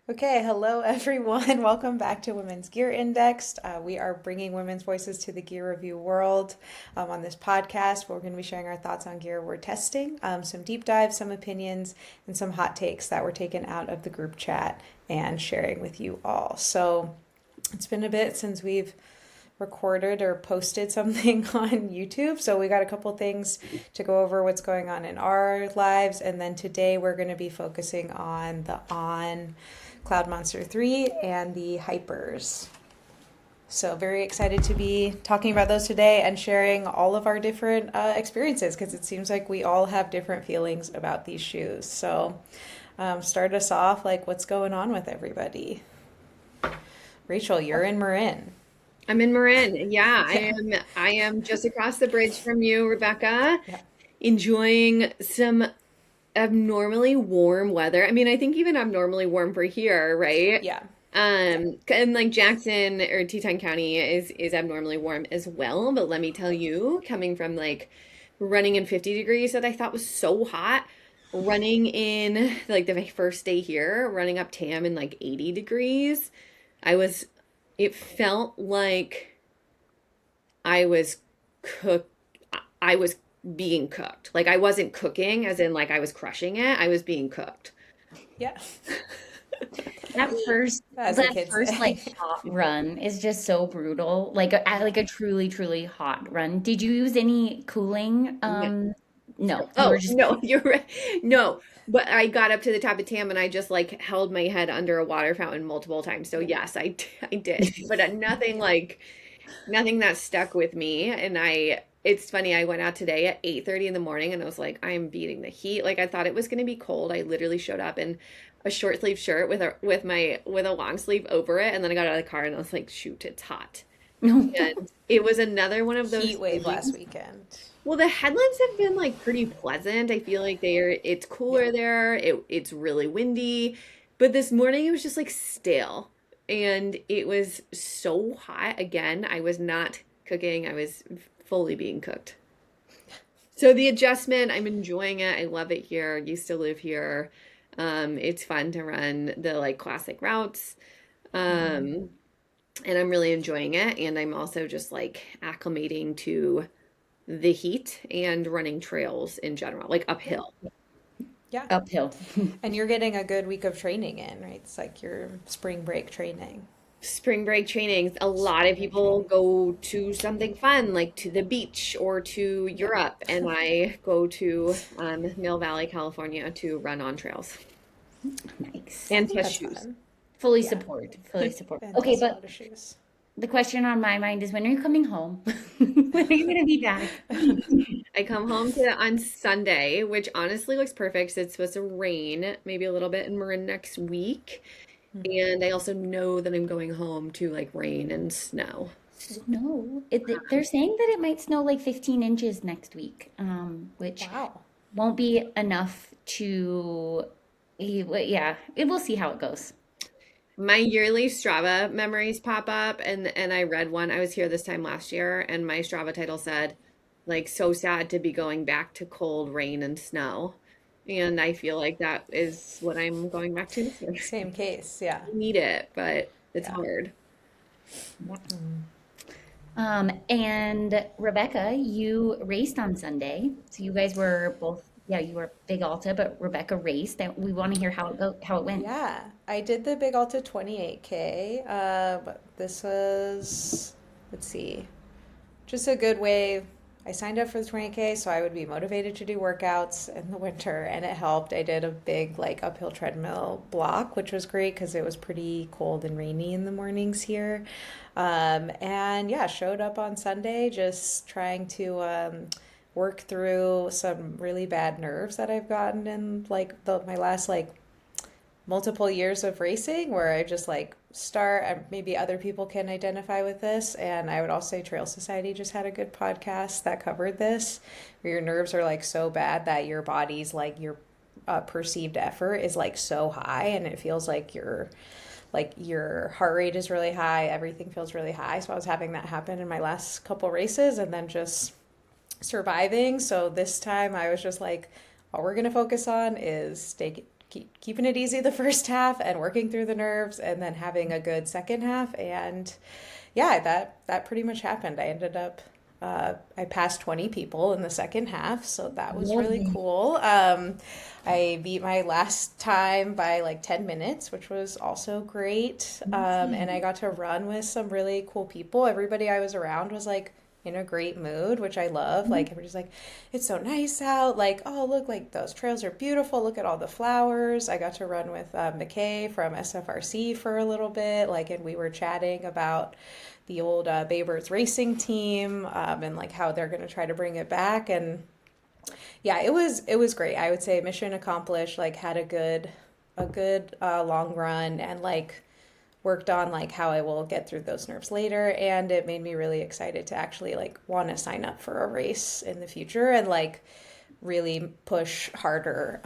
Okay, hello everyone. Welcome back to Women's Gear Indexed. We are bringing women's voices to the gear review world on this podcast. We're going to be sharing our thoughts on gear we're testing, some deep dives, some opinions, and some hot takes that were taken out of the group chat and sharing with you all. So it's been a bit since we've recorded or posted something on YouTube. So we got a couple things to go over what's going on in our lives. And then today we're going to be focusing on the On Cloudmonster 3 and the Hypers. So very excited to be talking about those today and sharing all of our different experiences because it seems like we all have different feelings about these shoes. So start us off, like what's going on with everybody? Rachel, you're in Marin. I'm in Marin. Yeah, I Yeah. am. I am just across the bridge from you, Rebecca, Yeah. enjoying some abnormally warm weather. I mean, I think even abnormally warm for here, right? Yeah. Yeah. And like Jackson or Teton County is abnormally warm as well. But let me tell you, coming from like running in 50 degrees that I thought was so hot, running in like the first day here, running up Tam in like 80 degrees, I was, it felt like I was cook I was being cooked. Like I wasn't cooking as in like I was crushing it. I was being cooked. Yeah. That first As the that kids first like say. hot run is just so brutal. Like a truly, truly hot run. Did you use any cooling? No. No, you were Oh, just no, you're right. No, but I got up to the top of Tam and I just like held my head under a water fountain multiple times. So yes, I did. But nothing like nothing that stuck with me. And it's funny, I went out today at 8:30 in the morning and I was like, I'm beating the heat. Like I thought it was going to be cold. I literally showed up in a short sleeve shirt with a long sleeve over it. And then I got out of the car and I was like, shoot, it's hot. And it was another one of those Heat wave last things. weekend. Well, the headlands have been like pretty pleasant. I feel like it's Yeah. cooler there. It's really windy. But this morning it was just like stale. And it was so hot. Again, I was not cooking. I was fully being cooked. So the adjustment, I'm enjoying it. I love it here. Used to live here. It's fun to run the like classic routes. Mm-hmm. Um, and I'm really enjoying it. And I'm also just like acclimating to the heat and running trails in general, like Yeah. uphill. Yeah. uphill. And you're getting a good week of training in, right? It's like your spring break training. Spring break trainings, a lot of Spring break people training. go to something fun, like to the beach or to Yeah. Europe, and I go to Mill Valley, California to run on trails Nice. and test That's shoes. fun. Fully Yeah. support. Fully support. And Okay, test a but lot of shoes. the question on my mind is when are you coming home? When are you gonna be back? I come home on Sunday, which honestly looks perfect 'cause it's supposed to rain maybe a little bit in Marin next week. Mhm. And I also know that I'm going home to like rain and snow. Snow. They're saying that it might snow like 15 inches next week, which Wow. won't be enough to, yeah, we'll see how it goes. My yearly Strava memories pop up and I read one. I was here this time last year and my Strava title said like so sad to be going back to cold rain and snow. And I feel like that is what I'm going back to this year. Same case. Yeah. I need it, but it's Yeah. hard. Yeah. Mm. And Rebecca, you raced on Sunday. So you guys were both, yeah, you were big Alta, but Rebecca raced. And we want to hear how it went. Yeah. I did the Big Alta 28K. But this was, let's see, just a good way. I signed up for the 20K so I would be motivated to do workouts in the winter, and it helped. I did a big like uphill treadmill block, which was great because it was pretty cold and rainy in the mornings here. And yeah, showed up on Sunday just trying to work through some really bad nerves that I've gotten in like my last like multiple years of racing where I just like start, maybe other people can identify with this. And I would also say Trail Society just had a good podcast that covered this, where your nerves are like so bad that your body's like your perceived effort is like so high and it feels like your heart rate is really high, everything feels really high. So I was having that happen in my last couple races and then just surviving. So this time I was just like, all we're going to focus on is keeping it easy the first half and working through the nerves and then having a good second half. And yeah, that pretty much happened. I ended up I passed 20 people in the second half, so that was Love really it. cool. I beat my last time by like 10 minutes, which was also great. And I Amazing. got to run with some really cool people. Everybody I was around was like in a great mood, which I love. Like everybody's like, it's so nice out. Like, oh, look, like those trails are beautiful. Look at all the flowers. I got to run with McKay from SFRC for a little bit. Like, and we were chatting about the old Baybirds racing team and like how they're going to try to bring it back. And yeah, it was great. I would say mission accomplished. Like had a good long run and like worked on like how I will get through those nerves later, and it made me really excited to actually like want to sign up for a race in the future and like really push harder,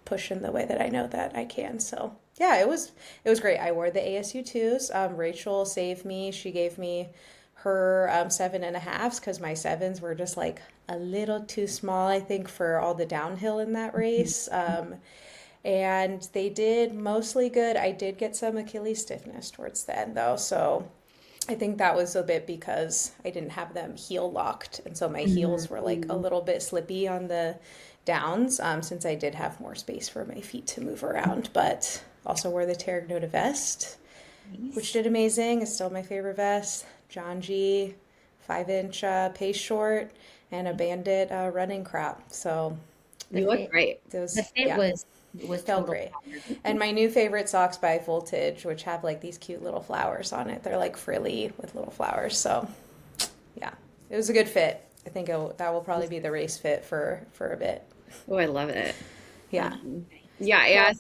push in the way that I know that I can. So yeah, it was great. I wore the ASU twos. Rachel saved me. She gave me her 7.5s because my sevens were just like a little too small, I think, for all the downhill in that race. And they did mostly good. I did get some Achilles stiffness towards the end though, so I think that was a bit because I didn't have them heel locked, and so my heels were like a Mhm. little bit slippy on the downs, since I did have more space for my feet to move around. But also wore the Terragnota vest, which Nice. did amazing. It's still my favorite vest. John G, 5 inch pace short, and a Bandit running crop. So The You look fit, great. the those, fit yeah, was felt total great. power. And my new favorite socks by Voltage, which have like these cute little flowers on it. They're like frilly with little flowers. So yeah, it was a good fit. I think that will probably be the race fit for a bit. Oh, I love it. Yeah. Um, yeah, Well, yes,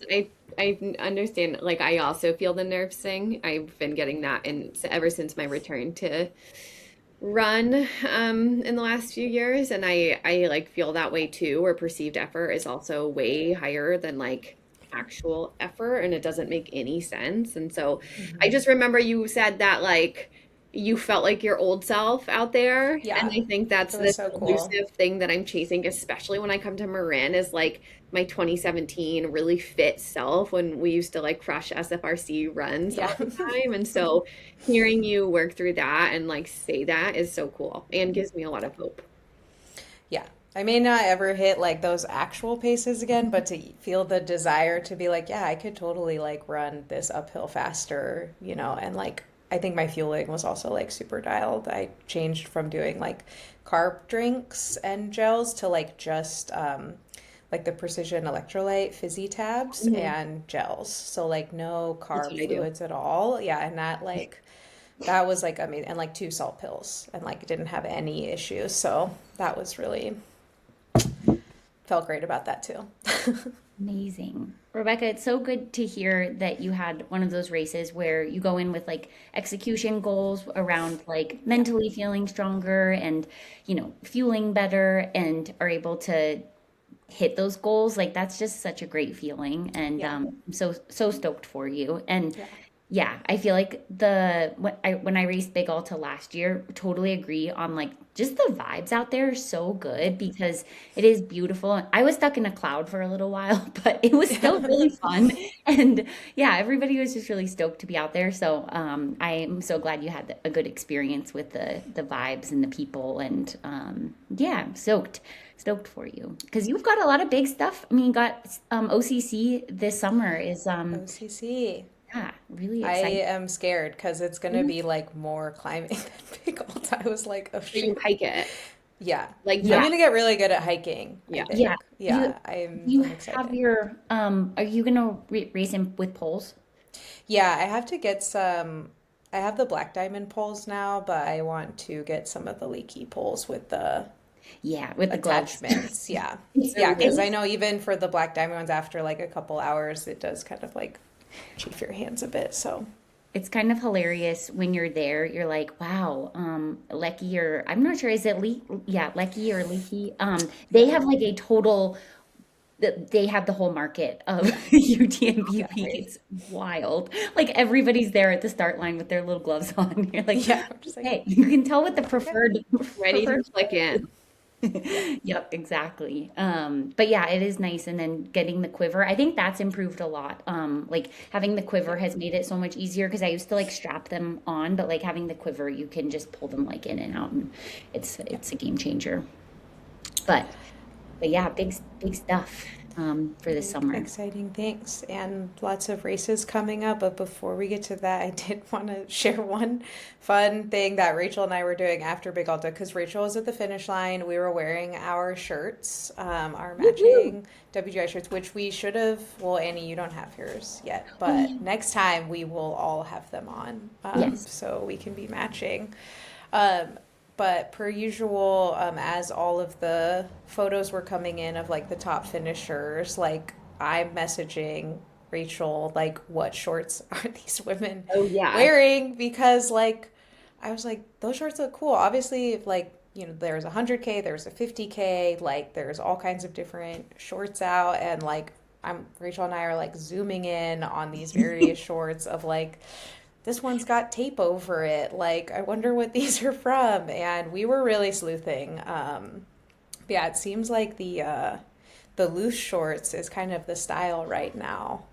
I understand. Like, I also feel the nerves thing. I've been getting that, and ever since my return to run in the last few years, and I like feel that way too, where perceived effort is also way higher than like actual effort, and it doesn't make any sense. And so I just remember you said that like you felt like your old self out there, and yeah, I think that's it was this so cool. elusive thing that I'm chasing, especially when I come to Marin, is like my 2017 really fit self when we used to like crush SFRC runs Yeah. all the time. And so hearing you work through that and like say that is so cool and gives me a lot of hope. Yeah. I may not ever hit like those actual paces again, but to feel the desire to be like, yeah, I could totally like run this uphill faster, and like I think my fueling was also like super dialed. I changed from doing like carb drinks and gels to like just like the precision electrolyte fizzy tabs Mhm. and gels. So like no That's carb what I do. fluids at all. Yeah, and that was like amazing, and like 2 salt pills, and like didn't have any issues. So that was really felt great about that too. Amazing. Rebecca, it's so good to hear that you had one of those races where you go in with like execution goals around like Yeah. mentally feeling stronger and, fueling better and are able to hit those goals. Like that's just such a great feeling. And Yeah. I'm so stoked for you. And Yeah. yeah, I feel like when I raced Big Alta last year, totally agree on like just the vibes out there are so good because it is beautiful. I was stuck in a cloud for a little while, but it was still Yeah. really fun. And yeah, everybody was just really stoked to be out there. So I'm so glad you had a good experience with the vibes and the people. And yeah, I'm stoked for you because you've got a lot of big stuff. I mean, you got OCC this summer is OCC. yeah, really I exciting. am scared because it's gonna be like more climbing than Big Alta. I was like, oh So you shoot. hike it. Yeah. Like, I'm Yeah, yeah. gonna get really good at hiking, I Yeah. yeah. think. You Yeah, I'm you have excited. your are you gonna race in with poles? Yeah, I have to get some. I have the black diamond poles now, but I want to get some of the leaky poles with the Yeah, with the gloves. attachments. Yeah. It's Yeah, So because it's I know even for the black diamond ones, after like a couple hours, it does kind of like chafe your hands a bit. So, it's kind of hilarious when you're there. You're like, wow, Lecky or I'm not sure, is it yeah, Lecky or Leaky? They yeah. have like a total they have the whole market of Yeah, UTMB. right. It's wild. Like everybody's there at the start line with their little gloves on. You're like, Yeah, I'm just like, hey, you can tell what the okay. preferred ready to preferred. click in. Yeah. Yep, exactly. But yeah, it is nice. And then getting the quiver, I think that's improved a lot. Like having the quiver Yeah. has made it so much easier because I used to like strap them on, but like having the quiver, you can just pull them like in and out, and Yeah. it's a game changer. But but yeah, big stuff for the Big summer. exciting things and lots of races coming up. But before we get to that, I did want to share one fun thing that Rachel and I were doing after Big Alta because Rachel was at the finish line. We were wearing our shirts, our Woohoo! matching WGI shirts, which we should have. Well, Annie, you don't have yours yet, Oh yeah. but next time we will all have them on, Yes. so we can be matching. Um, but per usual, as all of the photos were coming in of like the top finishers, like I'm messaging Rachel, like, what shorts are these women Oh yeah. wearing? Because, like, I was like, those shorts look cool. Obviously, like, there's a 100K, there's a 50K, like, there's all kinds of different shorts out. And, like, Rachel and I are like zooming in on these various shorts of like, this one's got tape over it. Like, I wonder what these are from. And we were really sleuthing. Yeah, it seems like the loose shorts is kind of the style right now.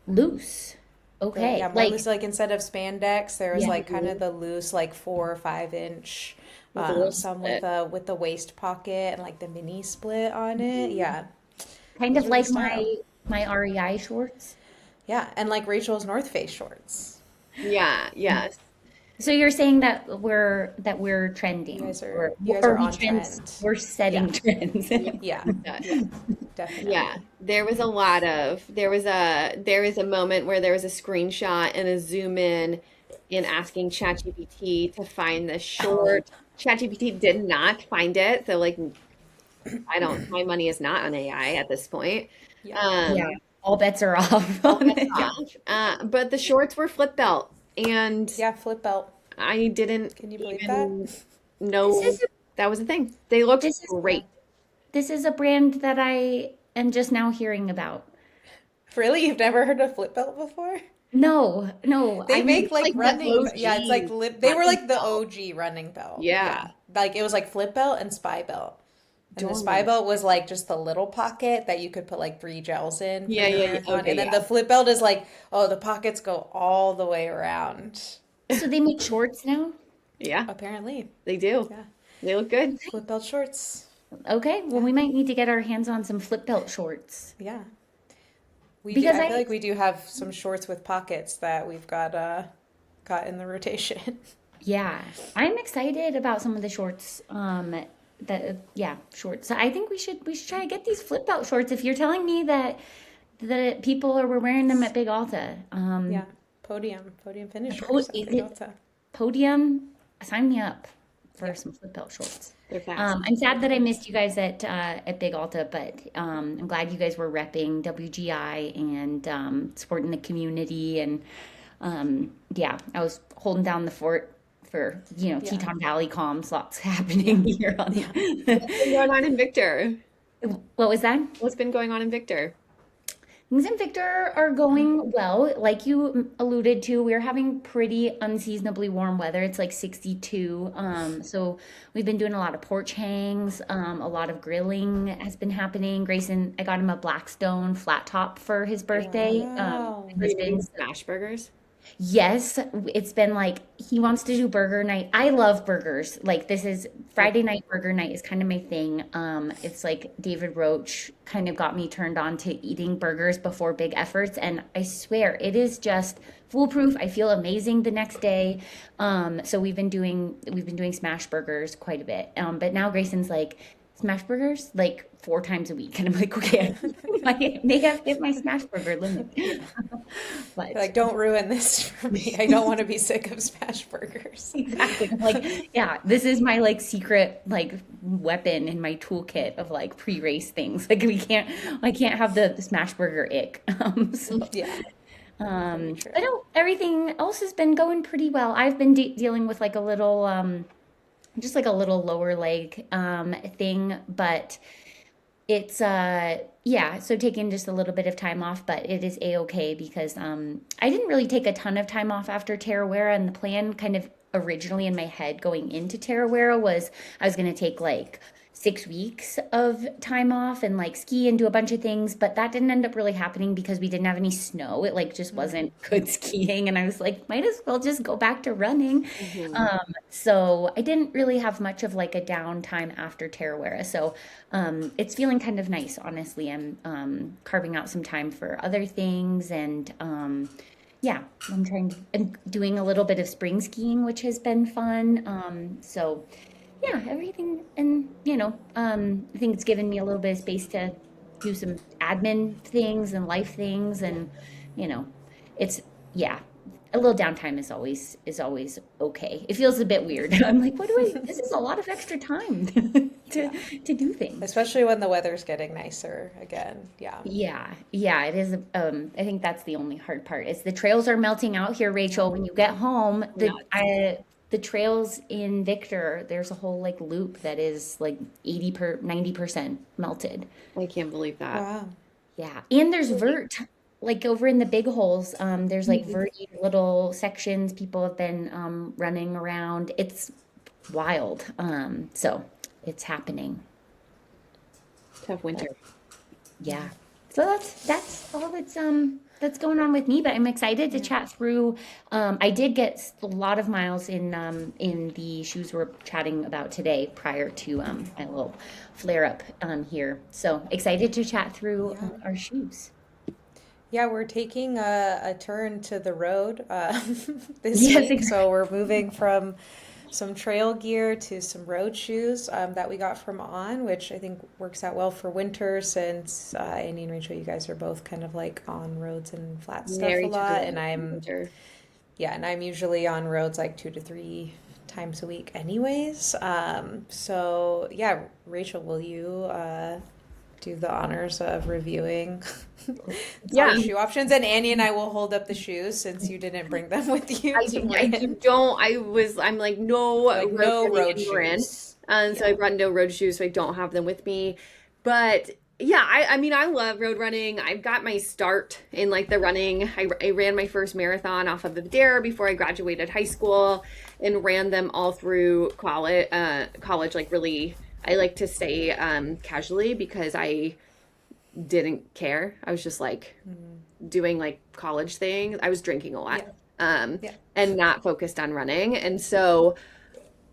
Loose. Yeah, Okay. more Like loose. Like instead of spandex, there was yeah. like kind of the loose, like 4 or 5 inch. With a little Some split. with the waist pocket and like the mini split on it. Yeah, Kind those of are the like style. my REI shorts. Yeah, and like Rachel's North Face shorts. Yeah, yes. So you're saying that we're You trending, guys are or you guys are are we on trends? trend. We're Yeah, setting trends. Yeah. yeah, Yes. yeah, Yeah, definitely. there was a moment where there was a screenshot and a zoom in asking ChatGPT to find the Oh, short. ChatGPT did not find it, so like I don't, my money is not on AI at this point. Yeah, yeah. Um, All bets are off all on bets it. yeah, off. But the shorts were flip belt, and yeah. Flip belt. I didn't Can you believe that? even This know is a, that was a thing. They looked this is Yeah. great. this is a brand that I am just now hearing about. Really, you've never heard of flip belt before? No, no. They I mean, make like Like the running. Yeah, it's like OG they were running like the belt. OG running belt. Yeah, Yeah, like it was like flip belt and spy belt. And the spy dormant. belt was like just the little pocket that you could put like 3 gels in for Yeah, your yeah, yeah. marathon. Okay, And then yeah. the flip belt is like, oh, the pockets go all the way around. so they make shorts now? Yeah, Apparently. they do. Yeah. They look good. Flip belt shorts. Okay, well Yeah. we might need to get our hands on some flip belt shorts Yeah. We do because I feel I like we do have some shorts with pockets that we've got in the rotation. yeah, I'm excited about some of the shorts. That yeah, shorts. So I think we should try to get these flip belt shorts. If you're telling me that people were wearing them at Big Alta, Yeah. Podium po finishers at is Big it Alta. podium? Sign me up for Yeah. some flip belt shorts. They're fast. I'm sad They're that I fast. missed you guys at Big Alta, but I'm glad you guys were repping WGI and supporting the community. And yeah, I was holding down the fort for Yeah. Teton Valley comms. Lots happening Yeah. here on. Yeah. What's been going on in Victor? What was that? What's been going on in Victor? Things in Victor are going well. Like you alluded to, we're having pretty unseasonably warm weather. It's like 62. So we've been doing a lot of porch hangs. A lot of grilling has been happening. Grayson, I got him a Blackstone flat top for his birthday. Wow. My Are you making husband's smash burgers? Yes, it's been like he wants to do burger night. I love burgers. Like this is Friday night burger night is kind of my thing. It's like David Roach kind of got me turned on to eating burgers before big efforts, and I swear it is just foolproof. I feel amazing the next day. So we've been doing smash burgers quite a bit. But now Grayson's like smash burgers like 4 times a week, and I'm like, okay, I may have hit my smash burger limit. But Like, don't ruin this for me. I don't want to be sick of smash burgers. exactly. Like, yeah, this is my like secret like weapon in my toolkit of like pre-race things. Like I can't have the smash burger ick. Yeah, very true. But no, everything else has been going pretty well. I've been dealing with like a little, just like a little lower leg thing, but it's yeah, so taking just a little bit of time off, but it is a-okay because I didn't really take a ton of time off after Tarawera, and the plan kind of originally in my head going into Tarawera was I was going to take like 6 weeks of time off and like ski and do a bunch of things, but that didn't end up really happening because we didn't have any snow. It like just wasn't good skiing, and I was like, might as well just go back to running. Hmm. So I didn't really have much of like a downtime after Tarawera. So it's feeling kind of nice, honestly. I'm carving out some time for other things, and yeah, I'm trying to, and doing a little bit of spring skiing, which has been fun. So yeah, everything, and I think it's given me a little bit of space to do some admin things and life things, and you know, it's yeah, a little downtime is always okay. It feels a bit weird. I'm like, what do I? This is a lot of extra time to Yeah. to do things. Especially when the weather's getting nicer again. Yeah. Yeah, yeah, it is. I think that's the only hard part. Is the trails are melting out here, Rachel. When you get home, Nuts. the trails in Victor, there's a whole like loop that is like 90% melted. I can't believe that. Wow. Yeah, and there's vert like over in the big holes. There's like Mhm. verty little sections. People have been running around. It's wild. So it's happening. Tough winter. Yeah. So that's all that's going on with me, but I'm excited to Yeah. chat through. I did get a lot of miles in the shoes we're chatting about today prior to my little flare up here. So excited to chat through Yeah. our shoes. Yeah, we're taking a turn to the road this Yes, week. So we're moving from some trail gear to some road shoes that we got from On, which I think works out well for winter since Andy and Rachel, you guys are both kind of like on roads and flat stuff a Married to lot. the winter. And I'm usually on roads like 2 to 3 times a week anyways. So yeah, Rachel, will you do the honors of reviewing our Yeah, shoe options? And Annie and I will hold up the shoes since you didn't bring them with you to I Marin. don't. I'm like, no Like road no running road in Marin. shoes. So I Yeah. brought no road shoes, so I don't have them with me. But yeah, I mean, I love road running. I've got my start in like the running. I ran my first marathon off of the Dare before I graduated high school, and ran them all through college. College, like really, I like to stay casually because I didn't care. I was just like doing like college things. I was drinking a lot, Yeah. um, Yeah. and not focused on running. And so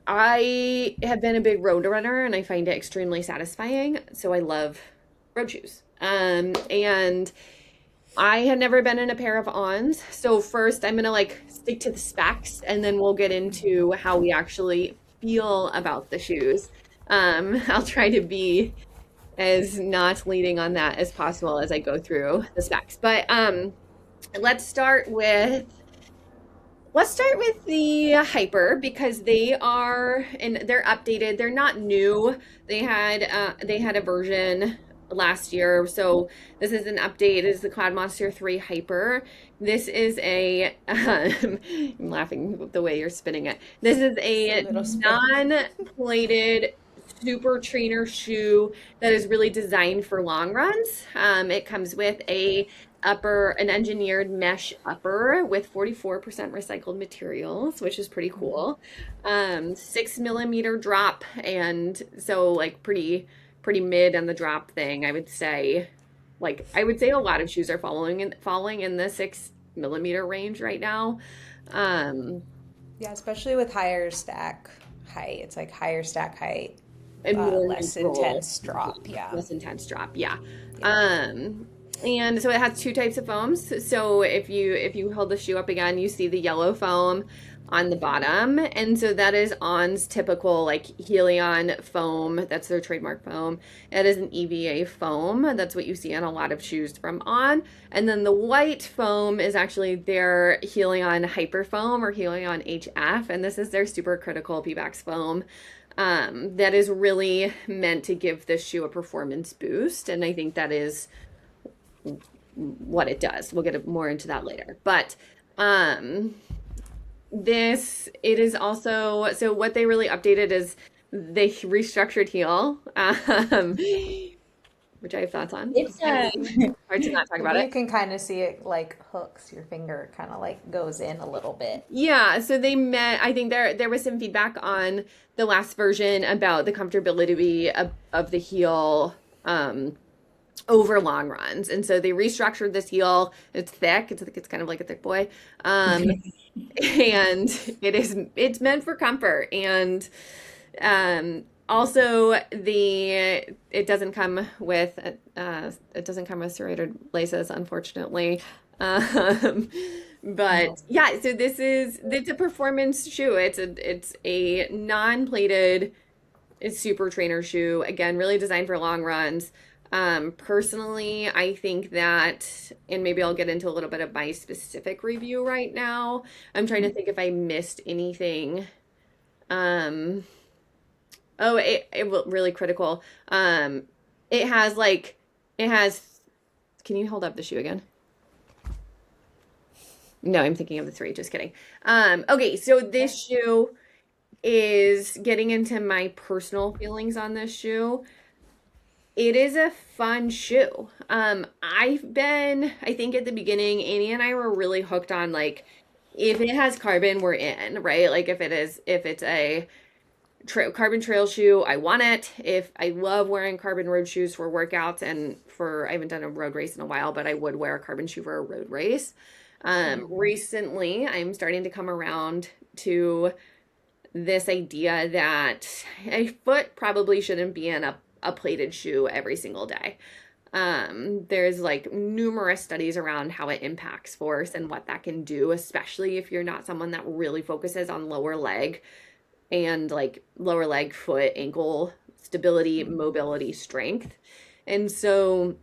I have been a big road runner and I find it extremely satisfying. So I love road shoes. And I had never been in a pair of Ons. So first I'm gonna like stick to the specs and then we'll get into how we actually feel about the shoes. I'll try to be as not leading on that as possible as I go through the specs. But let's start with let's start with the Hyper because they are and they're updated. They're not new. They had a version last year. So this is an update. It is the Cloudmonster 3 Hyper. This is a I'm laughing with the way you're spinning it. This is It's a a little spin. non-plated super trainer shoe that is really designed for long runs. It comes with an engineered mesh upper with 44% recycled materials, which is pretty cool. 6 millimeter drop, and so like pretty mid on the drop thing. I would say, I would say a lot of shoes are falling in the 6 millimeter range right now. Um, Yeah, especially with higher stack height. It's like higher stack height, and more less neutral, intense drop. Yeah. less intense drop. Yeah. Yeah. And so it has two types of foams. So if you hold the shoe up again, you see the yellow foam on the bottom. And so that is On's typical like Helion foam. That's their trademark foam. It is an EVA foam. That's what you see on a lot of shoes from On. And then the white foam is actually their Helion Hyper Foam or Helion HF. And this is their super critical Pebax foam. That is really meant to give this shoe a performance boost. And I think that is what it does. We'll get more into that later. But it is also, so what they really updated is they restructured heel. which I have thoughts on. It's Hard to not talk about Maybe it. you can kind of see it like hooks. Your finger kind of like goes in a little bit. Yeah, so they met. I think there was some feedback on the last version about the comfortability of the heel over long runs, and so they restructured this heel. It's thick. It's kind of like a thick boy, and it's meant for comfort. And also it doesn't come with serrated laces, unfortunately. Um, but yeah, so it's a performance shoe. It's a non-plated, it's super trainer shoe. Again, really designed for long runs. Personally, I think that, and maybe I'll get into a little bit of my specific review right now. I'm trying to think if I missed anything. Um, oh, really critical. It has like, it has, can you hold up the shoe again? No, I'm thinking of the three, just kidding. Okay, so this shoe is getting into my personal feelings on this shoe. It is a fun shoe. I think at the beginning, Annie and I were really hooked on like, if it has carbon, we're in, right? Like if it's a carbon trail shoe, I want it. If I love wearing carbon road shoes for workouts and I haven't done a road race in a while, but I would wear a carbon shoe for a road race. Recently, I'm starting to come around to this idea that a foot probably shouldn't be in a plated shoe every single day. There's like numerous studies around how it impacts force and what that can do, especially if you're not someone that really focuses on lower leg and like lower leg, foot, ankle stability, mobility, strength. And so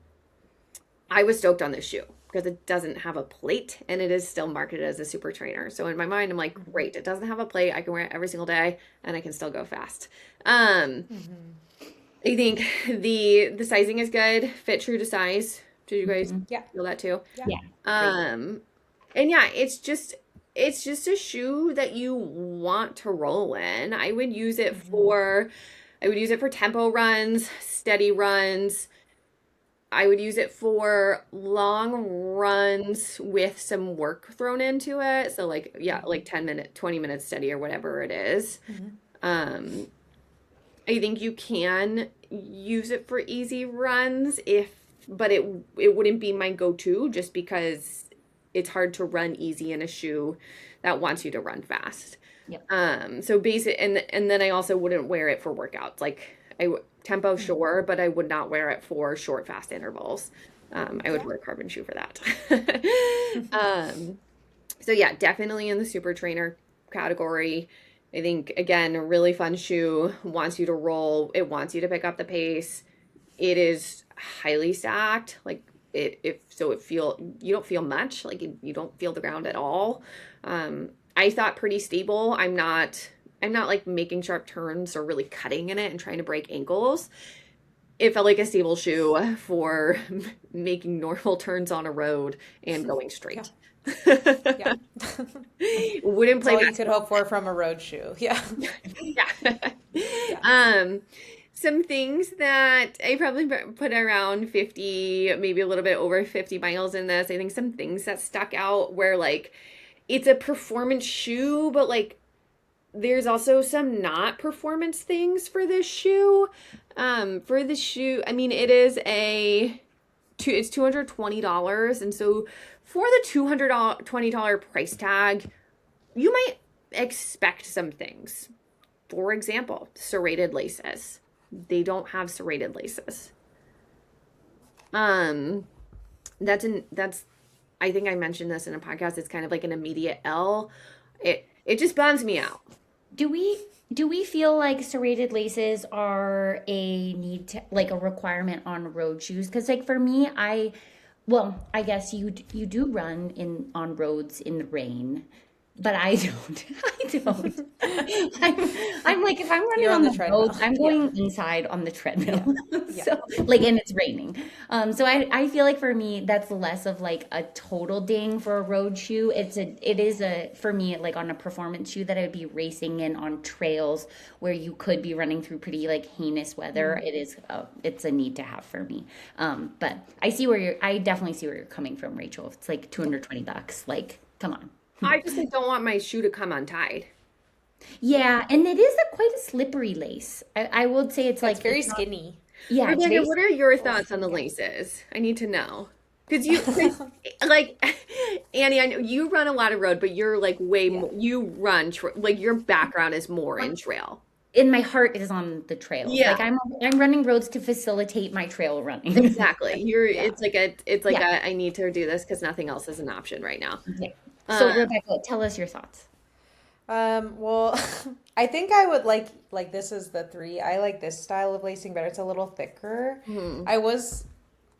I was stoked on this shoe because it doesn't have a plate and it is still marketed as a super trainer. So in my mind, I'm like, great, it doesn't have a plate. I can wear it every single day and I can still go fast. I think the sizing is good, fit true to size. Did you guys Yeah. feel that too? Yeah. Yeah. And yeah, it's just a shoe that you want to roll in. I would use it for tempo runs, steady runs. I would use it for long runs with some work thrown into it. So like, yeah, like 20 minutes steady or whatever it is. I think you can use it for easy runs but it wouldn't be my go-to just because it's hard to run easy in a shoe that wants you to run fast. Yep. So basic, and then I also wouldn't wear it for workouts. Like tempo, sure, but I would not wear it for short, fast intervals. I would wear a carbon shoe for that. So yeah, definitely in the super trainer category. I think, again, a really fun shoe, wants you to roll. It wants you to pick up the pace. It is highly stacked. Like you don't feel much, like you don't feel the ground at all. I thought pretty stable. I'm not like making sharp turns or really cutting in it and trying to break ankles. It felt like a stable shoe for making normal turns on a road and going straight. Yeah. Wouldn't That's play all you could hope for from a road shoe. Yeah. Yeah. Some things that I probably put around 50, maybe a little bit over 50 miles in this. I think some things that stuck out where like it's a performance shoe, but like there's also some not performance things for this shoe. I mean, it's $220, and so for the $220 price tag, you might expect some things. For example, serrated laces. They don't have serrated laces. That's I think I mentioned this in a podcast. It's kind of like an immediate L. It just bums me out. Do we feel like serrated laces are like a requirement on road shoes? Because like for me, I guess you do run on roads in the rain. but I don't. I don't. I'm like, if I'm running You're on on the the road, treadmill. I'm Yeah. going inside on the Yeah. treadmill. Yeah. So, like, and it's raining. So I feel like for me, that's less of like a total ding for a road shoe. It is a, for me, like on a performance shoe that I would be racing in on trails where you could be running through pretty like heinous weather. Mhm. It's a need to have for me. But I definitely see where you're coming from, Rachel. It's like Yeah. $220. Like, come on. I just like, don't want my shoe to come untied. Yeah, and it is quite a slippery lace. I would say it's It's like very it's not. skinny. Yeah, it's Virginia, very. what are your Little thoughts on skinny the guy. laces? I need to know. Because like, Annie, I know you run a lot of road, but you're like way Yeah. more, you run, like your background is more in trail. In my heart is on the trails. Yeah, Like I'm running roads to facilitate my trail running. exactly. You're, Yeah. it's like Yeah. I need to do this because nothing else is an option right now. Yeah. So Uh, Rebecca, tell us your thoughts. Well, I think I would like this is the three. I like this style of lacing better. It's a little thicker. mhm. I was,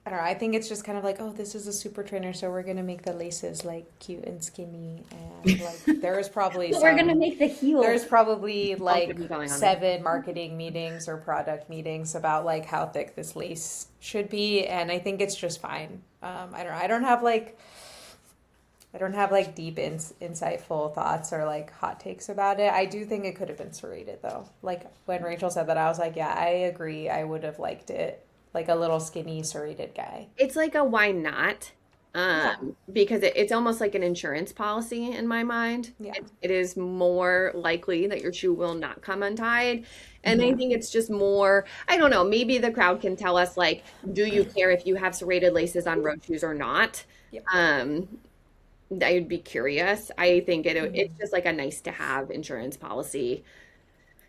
I don't know. I think it's just kind of like, oh, this is a super trainer, so we're gonna make the laces like cute and skinny, and like there's probably But we're gonna make the there's heel. probably All could like be going on there. 7 marketing meetings or product meetings about like how thick this lace should be, and I think it's just fine. I don't know. I don't have like deep insightful thoughts or like hot takes about it. I do think it could have been serrated though. Like when Rachel said that, I was like, yeah, I agree. I would have liked it like a little skinny serrated guy. It's like a why not? Yeah, Because it's almost like an insurance policy in my mind. yeah, It is more likely that your shoe will not come untied. And I Yeah. think it's just more, I don't know, maybe the crowd can tell us, like, do you care if you have serrated laces on road shoes or not? yeah. Um, I would be curious. I think it's Hmm. just like a nice to have insurance policy.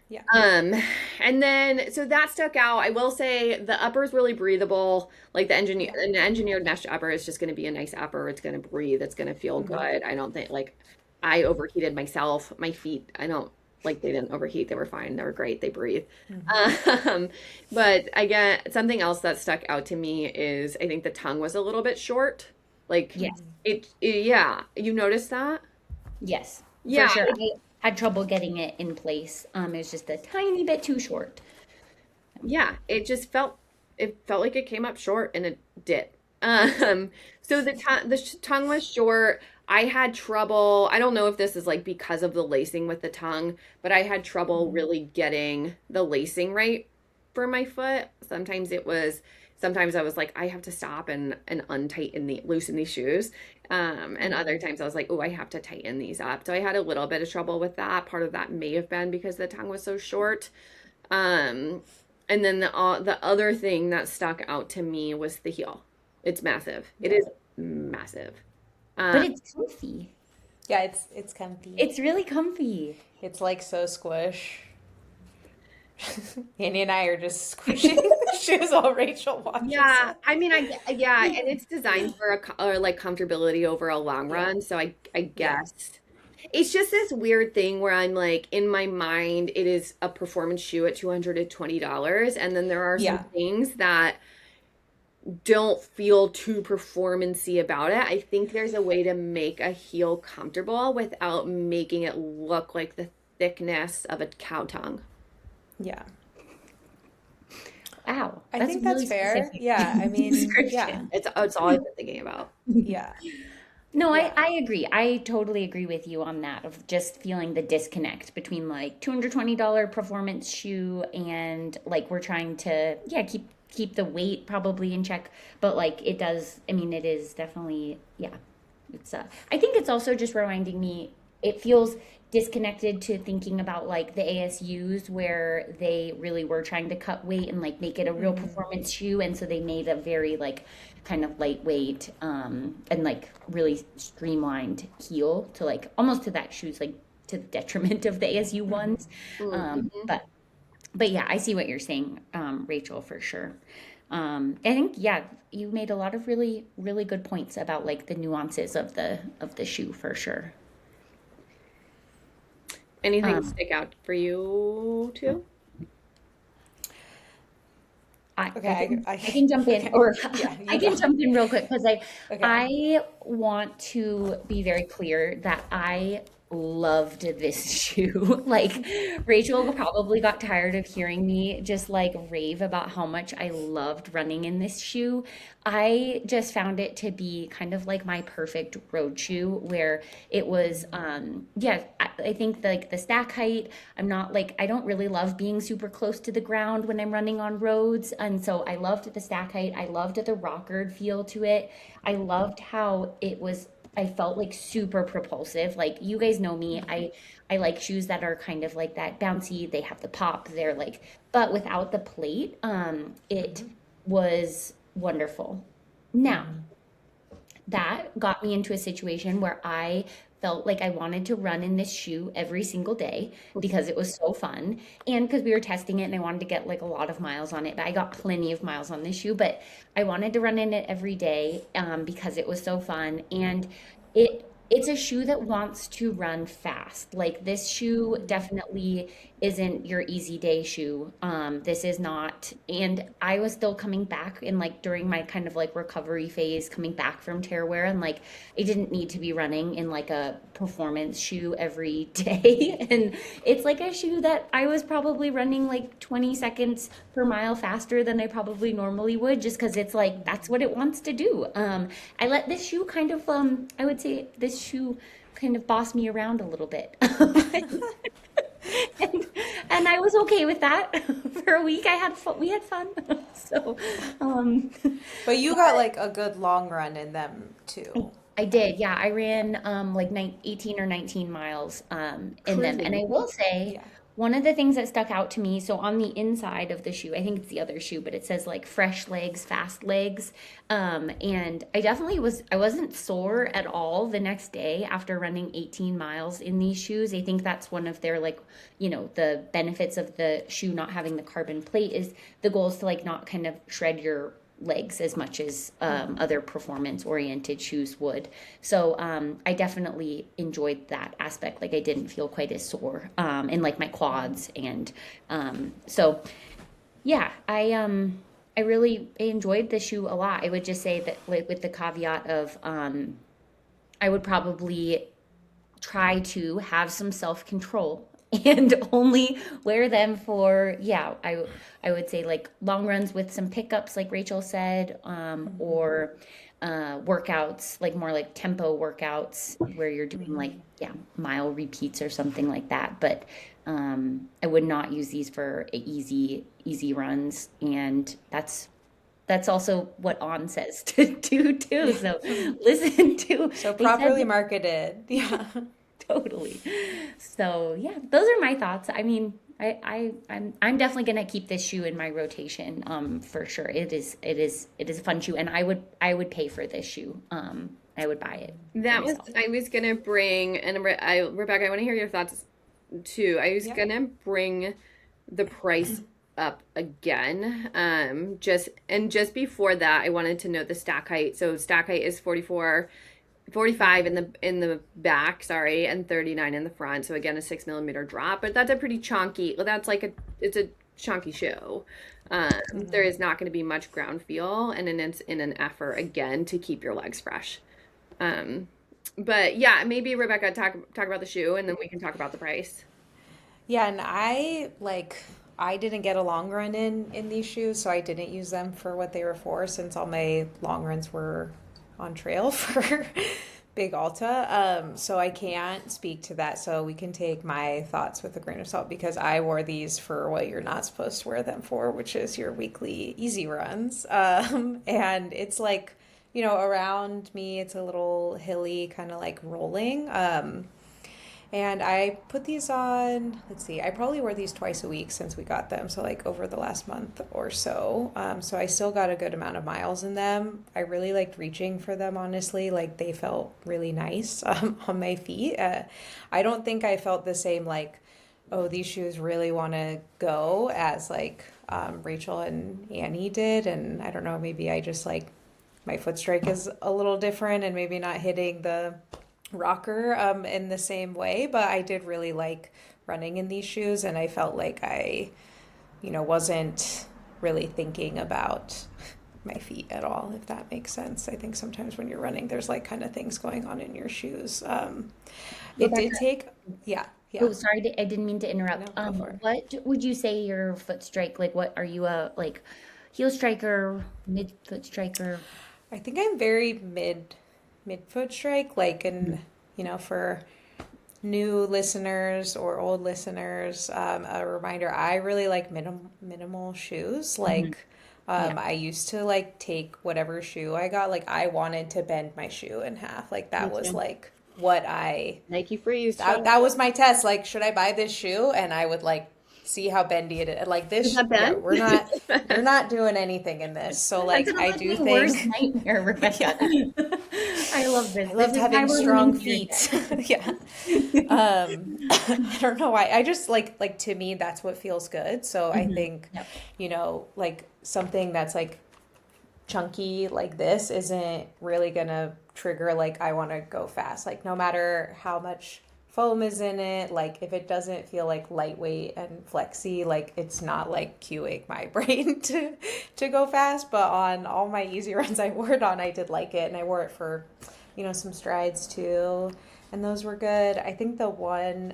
Yeah, Um, and then so that stuck out. I will say the upper is really breathable. Like yeah. an engineered mesh upper is just going to be a nice upper. It's going to breathe. It's going to feel Hmm. good. I don't think like I overheated myself. My feet, I don't like they didn't overheat. They were fine. They were great. They breathe. Hmm. Um, but I get something else that stuck out to me is I think the tongue was a little bit short. Like Yes. yeah, you noticed that? Yes. For Yeah, sure. I had trouble getting it in place. It was just a tiny bit too short. yeah, it felt like it came up short and it did. Um, so the tongue was short. I had trouble. I don't know if this is like because of the lacing with the tongue, but I had trouble Hmm. really getting the lacing right for my foot. Sometimes I was like, I have to stop and untighten loosen these shoes. And other Hmm. times I was like, oh, I have to tighten these up. So I had a little bit of trouble with that. Part of that may have been because the tongue was so short. Um, and then the other thing that stuck out to me was the heel. It's massive. It Yeah, is massive. But Uh, it's comfy. yeah. It's comfy. It's really comfy. It's like so squish. Annie and I are just squishing the shoes while Rachel watches yeah, it. I mean, yeah, and it's designed for or like comfortability over a long Yeah, run. So I yeah, guess it's just this weird thing where I'm like, in my mind, it is a performance shoe at $220, and then there are some yeah. things that don't feel too performancy about it. I think there's a way to make a heel comfortable without making it look like the thickness of a cow tongue. Yeah. Wow. I That's think that's really fair. specific Yeah, I mean, yeah, description. It's all I've been thinking about. yeah, No, I, yeah, I agree. I totally agree with you on that of just feeling the disconnect between like $220 performance shoe and like we're trying to keep the weight probably in check, but like it does, I mean it is definitely it's I think it's also just reminding me it feels disconnected to thinking about like the ASUs where they really were trying to cut weight and like make it a real hmm, performance shoe and so they made a very like kind of lightweight and like really streamlined heel to like almost to that shoes like to the detriment of the ASU hmm, ones. Mhm. But yeah, I see what you're saying, Rachel, for sure. I think yeah, you made a lot of really really good points about like the nuances of the shoe for sure. Anything Um, stick out for you too? Okay, I can jump in, okay, or yeah, I you go. can jump in real quick because Okay. I want to be very clear that I loved this shoe. Like Rachel probably got tired of hearing me just like rave about how much I loved running in this shoe. I just found it to be kind of like my perfect road shoe where it was yeah, I think like the stack height, I'm not like I don't really love being super close to the ground when I'm running on roads. And so I loved the stack height. I loved the rockered feel to it. I loved how it was I felt like super propulsive. Like you guys know me, I like shoes that are kind of like that bouncy. They have the pop. They're like, but without the plate, it was wonderful. Now, that got me into a situation where I felt like I wanted to run in this shoe every single day because it was so fun and because we were testing it and I wanted to get like a lot of miles on it. But I got plenty of miles on this shoe, but I wanted to run in it every day because it was so fun and it's a shoe that wants to run fast. Like this shoe definitely isn't your easy day shoe. This is not, and I was still coming back in like during my kind of like recovery phase, coming back from tear wear, and like I didn't need to be running in like a performance shoe every day. And it's like a shoe that I was probably running like 20 seconds per mile faster than I probably normally would, just because it's like that's what it wants to do. I let this shoe kind of, I would say this shoe kind of boss me around a little bit. and, and I was okay with that for a week. I had fun. We had fun. So, um, But you got like a good long run in them too. I did. Yeah, I ran like 18 or 19 miles in them. And I Cruising. will say Yeah. one of the things that stuck out to me, so on the inside of the shoe, I think it's the other shoe, but it says like fresh legs, fast legs. And I wasn't sore at all the next day after running 18 miles in these shoes. I think that's one of their like, the benefits of the shoe not having the carbon plate is the goal is to like not kind of shred your legs as much as other performance oriented shoes would. So I definitely enjoyed that aspect. Like I didn't feel quite as sore in like my quads. And so yeah, I really enjoyed the shoe a lot. I would just say that like, with the caveat of I would probably try to have some self-control and only wear them for I would say like long runs with some pickups like Rachel said or workouts like more like tempo workouts where you're doing like mile repeats or something like that, but I would not use these for easy runs, and that's also what On says to do too. So listen to So they said properly marketed. Yeah. totally. So yeah, those are my thoughts. I mean, I'm definitely gonna keep this shoe in my rotation, for sure. It is a fun shoe, and I would pay for this shoe. I would buy it for That was, myself. I was gonna bring, and Rebecca, I want to hear your thoughts too. I was Yeah. gonna bring the price up again. Just before that, I wanted to note the stack height. So stack height is 45 in the back, sorry, and 39 in the front. So again, a 6 millimeter drop, but that's a pretty chunky. Well, it's a chunky shoe. There is not going to be much ground feel, and it's in an effort again to keep your legs fresh. Um, but yeah, maybe Rebecca talk about the shoe, and then we can talk about the price. Yeah, and I didn't get a long run in these shoes, so I didn't use them for what they were for since all my long runs were on trail for Big Alta. So I can't speak to that. So we can take my thoughts with a grain of salt because I wore these for what you're not supposed to wear them for, which is your weekly easy runs. And it's like, around me, it's a little hilly, kind of like rolling. And I put these on, let's see, I probably wore these twice a week since we got them. So, like, over the last month or so. So, I still got a good amount of miles in them. I really liked reaching for them, honestly. Like, they felt really nice on my feet. I don't think I felt the same, like, oh, these shoes really want to go as, like, Rachel and Annie did. And I don't know, maybe I just, like, my foot strike is a little different and maybe not hitting the rocker in the same way, but I did really like running in these shoes, and I felt like I wasn't really thinking about my feet at all, if that makes sense. I think sometimes when you're running, there's like kind of things going on in your shoes. It Rebecca, did take, yeah, oh, yeah, sorry, I didn't mean to interrupt. no, go for it. What would you say your foot strike, like what are you a like heel striker, mid foot striker? I think I'm very mid foot strike, like, Mhm. and for new listeners or old listeners, a reminder, I really like minimal shoes. Mhm. Like, Yeah. I used to like take whatever shoe I got. Like, I wanted to bend my shoe in half. Like, Me that was too. like what I Nike Freeze, shout that out. was my test. Like, should I buy this shoe? And I would like see how bendy it is. Like Is this, that yeah, Ben? you're not doing anything in this. So That like sounds I like do my worst think, nightmare, Rebecca. yeah, I love this. I This loved is why having we're strong running here feet. Yeah. I don't know why. I just like to me that's what feels good. So I today. think, Yep. like something that's like chunky like this isn't really gonna trigger like I want to go fast. Like no matter how much foam is in it, like if it doesn't feel like lightweight and flexy, like it's not like cueing my brain to go fast. But on all my easy runs I wore it on, I did like it, and I wore it for some strides too, and those were good. I think the one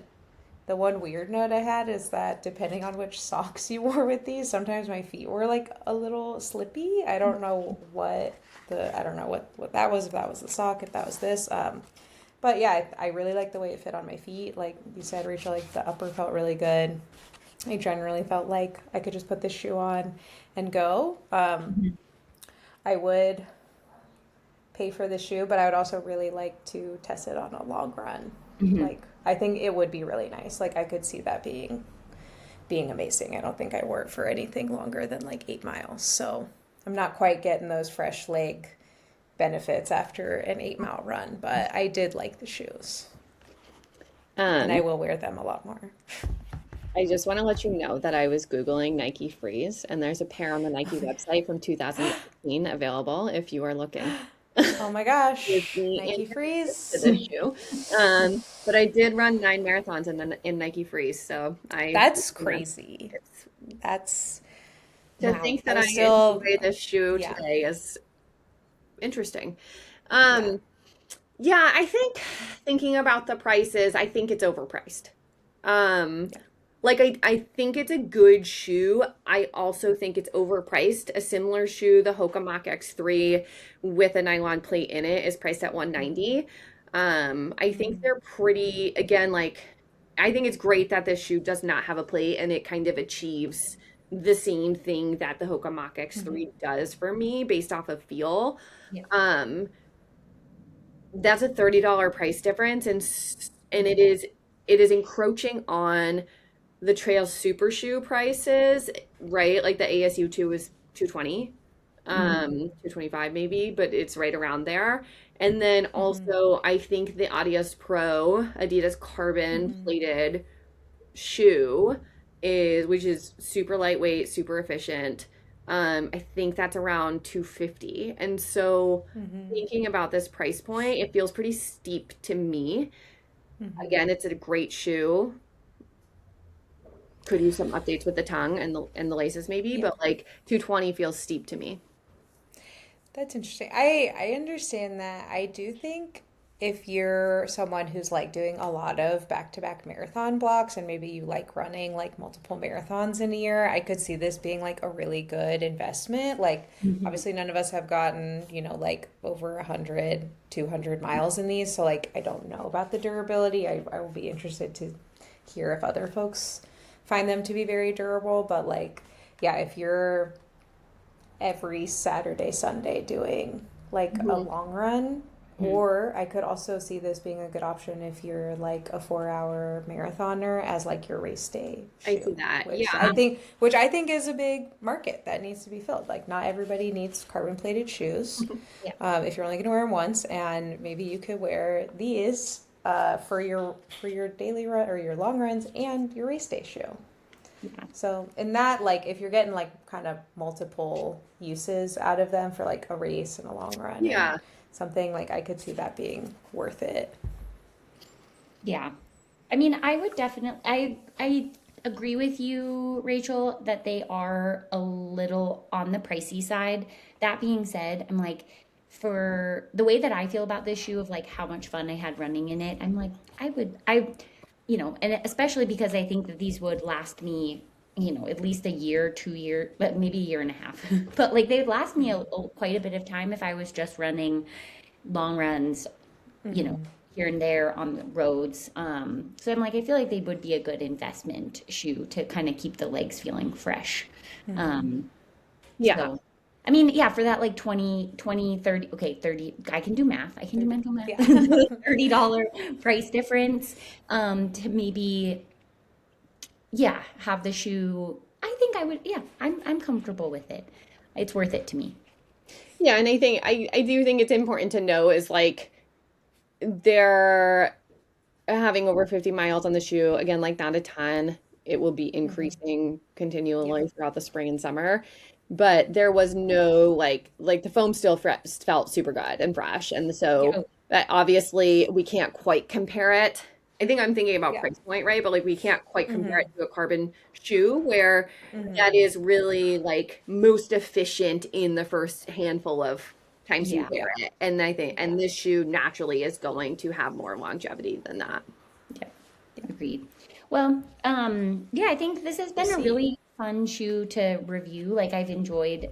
weird note I had is that depending on which socks you wore with these, sometimes my feet were like a little slippy. I don't know what that was, if that was the sock, if that was this. But yeah, I really like the way it fit on my feet. Like you said, Rachel, like the upper felt really good. I generally felt like I could just put this shoe on and go. Mhm. I would pay for the shoe, but I would also really like to test it on a long run. Mhm. Like I think it would be really nice. Like I could see that being amazing. I don't think I wore it for anything longer than like 8 miles. So I'm not quite getting those fresh leg benefits after an 8 mile run, but I did like the shoes, and I Um, will wear them a lot more. I just want to let you know that I was Googling Nike Freeze, and there's a pair on the Nike website from 2018 available if you are looking. Oh my gosh, Disney Nike in to Freeze. this shoe. But I did run 9 marathons in Nike Freeze, so I, That's you know, crazy. it's That's to Wow. think I that I was still, enjoy this shoe yeah. today is interesting. Yeah. Um, yeah, I think thinking about the prices, I think it's overpriced. Um, Yeah. like I think it's a good shoe. I also think it's overpriced. A similar shoe, the Hoka Mach X3 with a nylon plate in it is priced at Mm-hmm. 190. I think Mm-hmm. they're pretty, again, like I think it's great that this shoe does not have a plate and it kind of achieves the same thing that the Hoka Mach Mm-hmm. X3 does for me based off of feel. Yeah. Um, that's a $30 price difference and it is encroaching on the Trail Super Shoe prices, right? Like the ASU2 is 220, Mhm. 225 maybe, but it's right around there. And then Mm-hmm. also I think the Adios Pro Adidas carbon Mm-hmm. plated shoe which is super lightweight, super efficient. I think that's around 250. And so Mm-hmm. thinking about this price point, it feels pretty steep to me. Mm-hmm. Again, it's a great shoe. Could use some updates with the tongue and the laces maybe, Yeah. but like 220 feels steep to me. That's interesting. I understand that. I do think if you're someone who's like doing a lot of back-to-back marathon blocks, and maybe you like running like multiple marathons in a year, I could see this being like a really good investment. Like Mhm. obviously none of us have gotten, like over 100, 200 miles in these, so like I don't know about the durability. I will be interested to hear if other folks find them to be very durable, but like yeah, if you're every Saturday, Sunday doing like a Mhm. long run. Mhm. Or I could also see this being a good option if you're like a 4 hour marathoner as like your race day I see shoe, that. which I Yeah. think which I think is a big market that needs to be filled. Like not everybody needs carbon plated shoes. Yeah. If you're only going to wear them once, and maybe you could wear these for your daily run or your long runs and your race day shoe. Yeah. So in that, like, if you're getting like kind of multiple uses out of them for like a race and a long run and Yeah. something, like I could see that being worth it. Yeah. I mean, I would definitely I agree with you, Rachel, that they are a little on the pricey side. That being said, I'm like, for the way that I feel about this shoe of like how much fun I had running in it, I'm like, and especially because I think that these would last me, at least a year, 2 year, but maybe a year and a half. But like they'd last me quite a bit of time if I was just running long runs, you know, Mm-hmm. here and there on the roads. So I'm like, I feel like they would be a good investment shoe to kind of keep the legs feeling fresh. Mm-hmm. Um, Yeah. so, I mean, yeah, for that like 20, 30, okay, 30, I can do math. I can do 30. mental math. Yeah. $30 price difference, to maybe, yeah, have the shoe. I think I would, yeah, I'm comfortable with it. It's worth it to me. Yeah, and I do think it's important to know is like they're having over 50 miles on the shoe, again, like not a ton. It will be Mm-hmm. increasing Yeah. continually throughout the spring and summer. But there was no like the foam still felt super good and fresh. And Yeah. so Oh, that obviously we can't quite compare it. I think I'm thinking about Yeah. price point, right? But like we can't quite compare Mm-hmm. it to a carbon shoe where that Mm-hmm. is really like most efficient in the first handful of times you yeah. wear Yeah. it. And I think, Yeah. and this shoe naturally is going to have more longevity than that. Yeah. Agreed. Well, yeah, I think this has We'll been a see. really fun shoe to review. Like I've enjoyed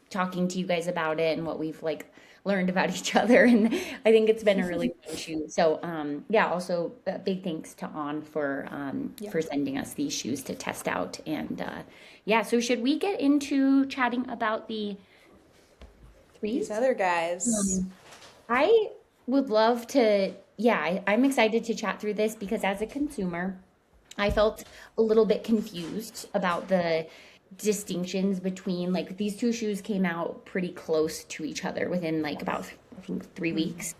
talking to you guys about it and what we've like learned about each other, and I think it's been a really fun shoe. So, yeah, also big thanks to On Yeah. for sending us these shoes to test out. And yeah, so should we get into chatting about the These threes? other guys. Um, I would love to, yeah, I'm excited to chat through this because as a consumer, I felt a little bit confused about the distinctions between like these two shoes came out pretty close to each other within like about I think 3 weeks.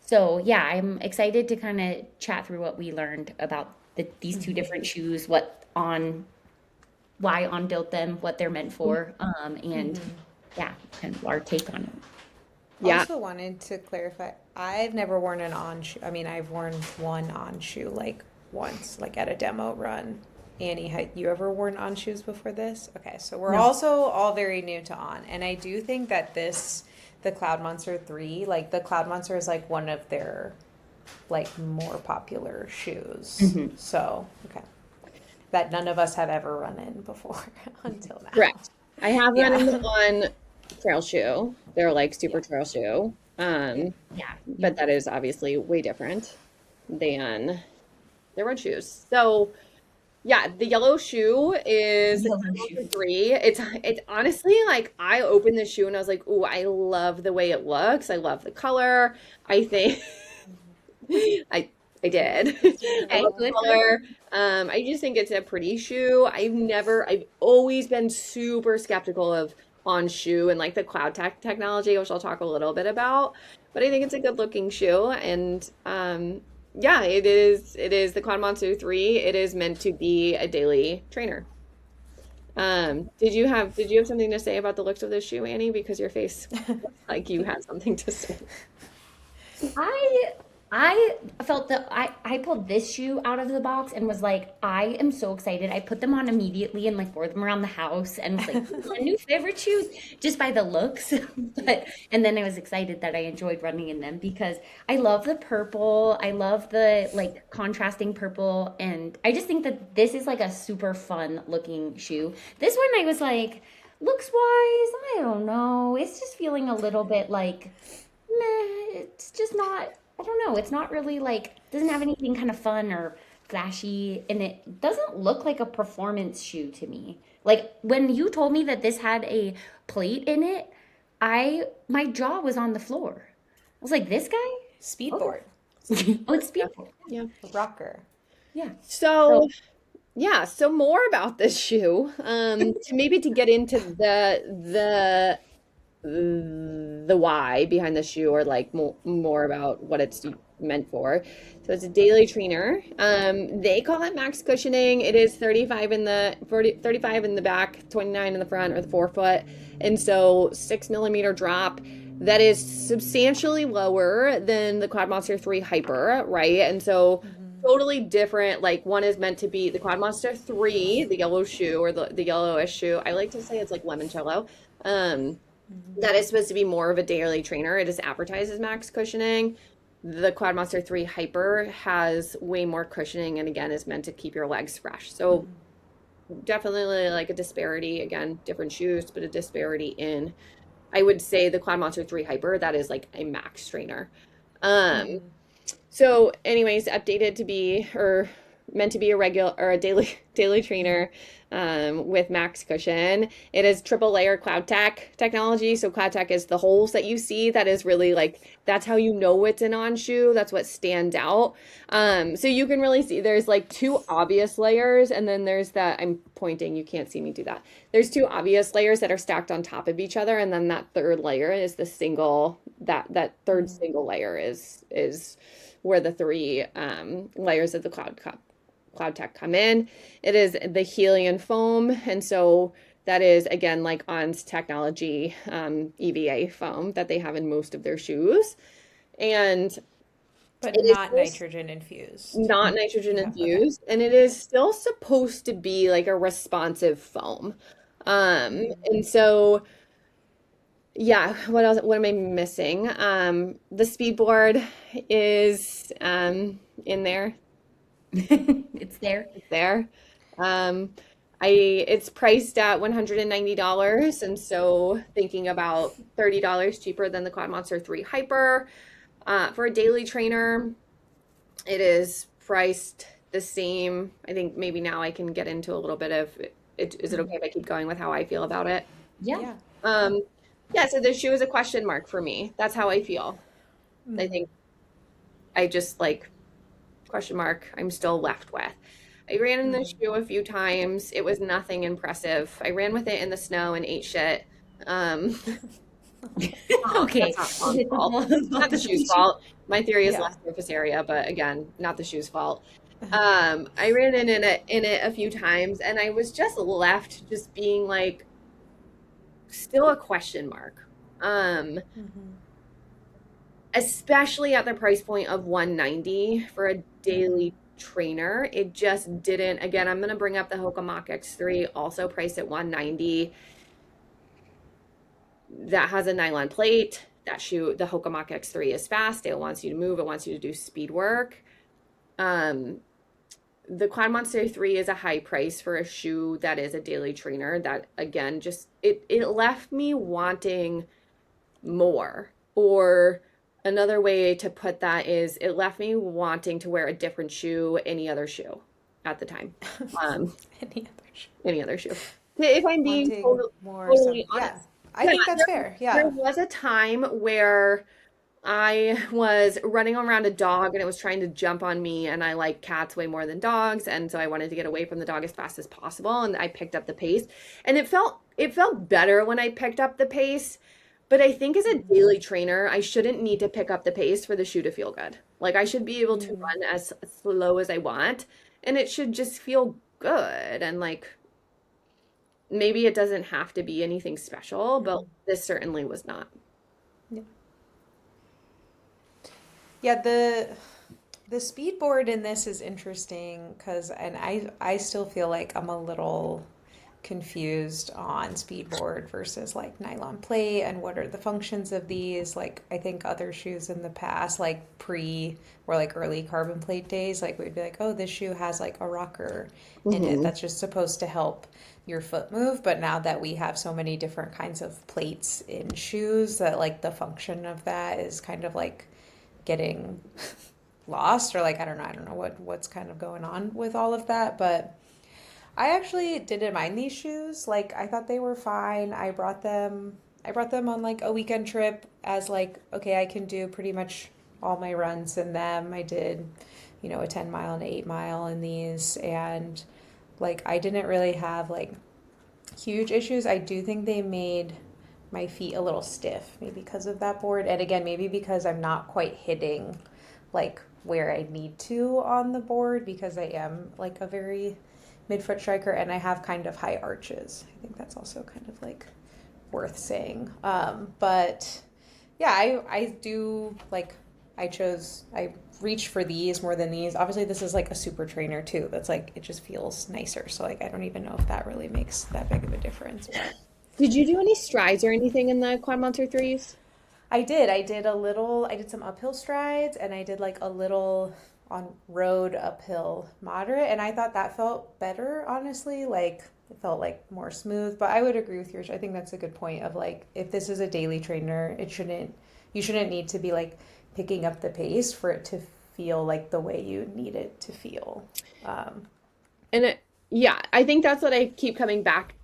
So yeah, I'm excited to kind of chat through what we learned about these two Mm-hmm. different shoes, what on why on built them, what they're meant for, and Mm-hmm. yeah, kind of our take on it. Yeah. Also wanted to clarify, I've never worn an on shoe. I mean, I've worn one on shoe like once, like at a demo run. Annie, had you ever worn on shoes before this? Okay, so we're No. also all very new to on, and I do think that the Cloud Monster 3, like the Cloud Monster is like one of their like more popular shoes. Mhm. So, okay. That none of us have ever run in before until now. Correct. I have run in Yeah. on trail shoe. They're like super Yeah. trail shoe. Yeah. Yeah, But that is obviously way different than the road shoes. So yeah, the yellow shoe is yellow shoe. 3. It's honestly like I opened the shoe and I was like, "Ooh, I love the way it looks. I love the color." I think I I did. I Okay, love the good, good. color. I just think it's a pretty shoe. I've always been super skeptical of on shoe and like the cloud technology, which I'll talk a little bit about. But I think it's a good looking shoe, and yeah, it is the Cloud Monster 3. It is meant to be a daily trainer. Did you have something to say about the looks of this shoe, Annie? Because your face looks like you had something to say. I I felt that I pulled this shoe out of the box and was like, I am so excited. I put them on immediately and like wore them around the house and was like, "These are my new favorite shoes just by the looks. But and then I was excited that I enjoyed running in them because I love the purple. I love the like contrasting purple and I just think that this is like a super fun looking shoe. This one I was like, looks wise, I don't know. It's just feeling a little bit like meh, it's just not, I don't know, it's not really like, doesn't have anything kind of fun or flashy, and it doesn't look like a performance shoe to me. Like when you told me that this had a plate in it, my jaw was on the floor. I was like, this guy? Speedboard. Okay. Oh, it's Yeah. beautiful. Yeah. Rocker. Yeah. So So, yeah, so more about this shoe. To get into the why behind the shoe or like more about what it's meant for. So it's a daily trainer. They call it max cushioning. It is 35 in the 35 in the back, 29 in the front or the forefoot. And so 6 millimeter drop. That is substantially lower than the Cloud Monster 3 Hyper, right? And so totally different. Like one is meant to be the Cloudmonster 3, the yellow shoe or the yellowish shoe. I like to say it's like limoncello. Um, that is supposed to be more of a daily trainer. It is advertised as max cushioning. The Cloudmonster 3 Hyper has way more cushioning and again is meant to keep your legs fresh. So definitely like a disparity. Again, different shoes, but a disparity in I would say the Cloudmonster 3 Hyper, that is like a max trainer. Um, so anyways, updated to be or meant to be a regular or a daily trainer with max cushion. It is triple layer cloud tech technology. So cloud tech is the holes that you see. That is really like that's how you know it's an on shoe. That's what stands out. So you can really see there's like two obvious layers, and then there's that I'm pointing. You can't see me do that. There's two obvious layers that are stacked on top of each other, and then that third layer is the single that third single layer is where the three layers of the cloud tech come in. It is the helium foam, and so that is again like On's technology EVA foam that they have in most of their shoes, and But it is not still nitrogen infused. not nitrogen Yeah, okay. infused, and it is still supposed to be like a responsive foam. And so yeah, what else? What am I missing? The speed board is in there. It's there. It's there. Um, it's priced at $190, and so thinking about $30 cheaper than the Cloudmonster 3 Hyper. For a daily trainer, it is priced the same. I think maybe now I can get into a little bit of it. Is it okay if I keep going with how I feel about it? Yeah. Yeah. Um, yeah, so the shoe is a question mark for me. That's how I feel. I think I just like question mark I'm still left with. I ran in the shoe a few times. It was nothing impressive. I ran with it in the snow and ate shit. Um, Okay. that's not Is On's it the fault. fault of Not the the shoe's shoe? fault. My theory is Yeah. less surface area, but again, not the shoe's fault. I ran in it a few times, and I was just left just being like still a question mark. Um, Especially at the price point of 190 for a daily trainer. It just didn't. Again, I'm going to bring up the Hoka Mach X3, also priced at 190. That has a nylon plate. That shoe, the Hoka Mach X3 is fast. It wants you to move. It wants you to do speed work. Um, the Cloudmonster 3 is a high price for a shoe that is a daily trainer. That again, just it left me wanting more. Or another way to put that is it left me wanting to wear a different shoe, any other shoe at the time. Um, Any other shoe? any other shoe. If I'm being Wanting more some. totally Yeah. honest. I Yeah, think that's fair. there Yeah. was a time where I was running around a dog and it was trying to jump on me, and I like cats way more than dogs, and so I wanted to get away from the dog as fast as possible, and I picked up the pace. And it felt better when I picked up the pace, but I think as a daily trainer, I shouldn't need to pick up the pace for the shoe to feel good. Like I should be able to run as slow as I want, and it should just feel good. And like maybe it doesn't have to be anything special, but this certainly was not. Yeah. Yeah, the speed board in this is interesting because and I still feel like I'm a little confused on speed board versus like nylon plate and what are the functions of these. Like I think other shoes in the past, like pre or like early carbon plate days, like we'd be like, oh, this shoe has like a rocker in it Hmm. that's just supposed to help your foot move. But now that we have so many different kinds of plates in shoes, that like the function of that is kind of like getting lost, or like I don't know what's kind of going on with all of that. But I actually didn't mind these shoes. Like I thought they were fine. I brought them on like a weekend trip as like, okay, I can do pretty much all my runs in them. I did, a 10 mile and an 8 mile in these, and like I didn't really have like huge issues. I do think they made my feet a little stiff, maybe because of that board. And again, maybe because I'm not quite hitting like where I need to on the board because I am like a very midfoot striker and I have kind of high arches. I think that's also kind of like worth saying. But yeah, I do like I reached for these more than these. Obviously, this is like a super trainer too. That's like, it just feels nicer. So like, I don't even know if that really makes that big of a difference. But Did you do any strides or anything in the Quad Monster threes? I did. I did some uphill strides and I did like a little on road uphill moderate. And I thought that felt better, honestly. Like it felt like more smooth. But I would agree with yours. I think that's a good point of like, if this is a daily trainer, you shouldn't need to be like picking up the pace for it to feel like the way you need it to feel. Um, And yeah, I think that's what I keep coming back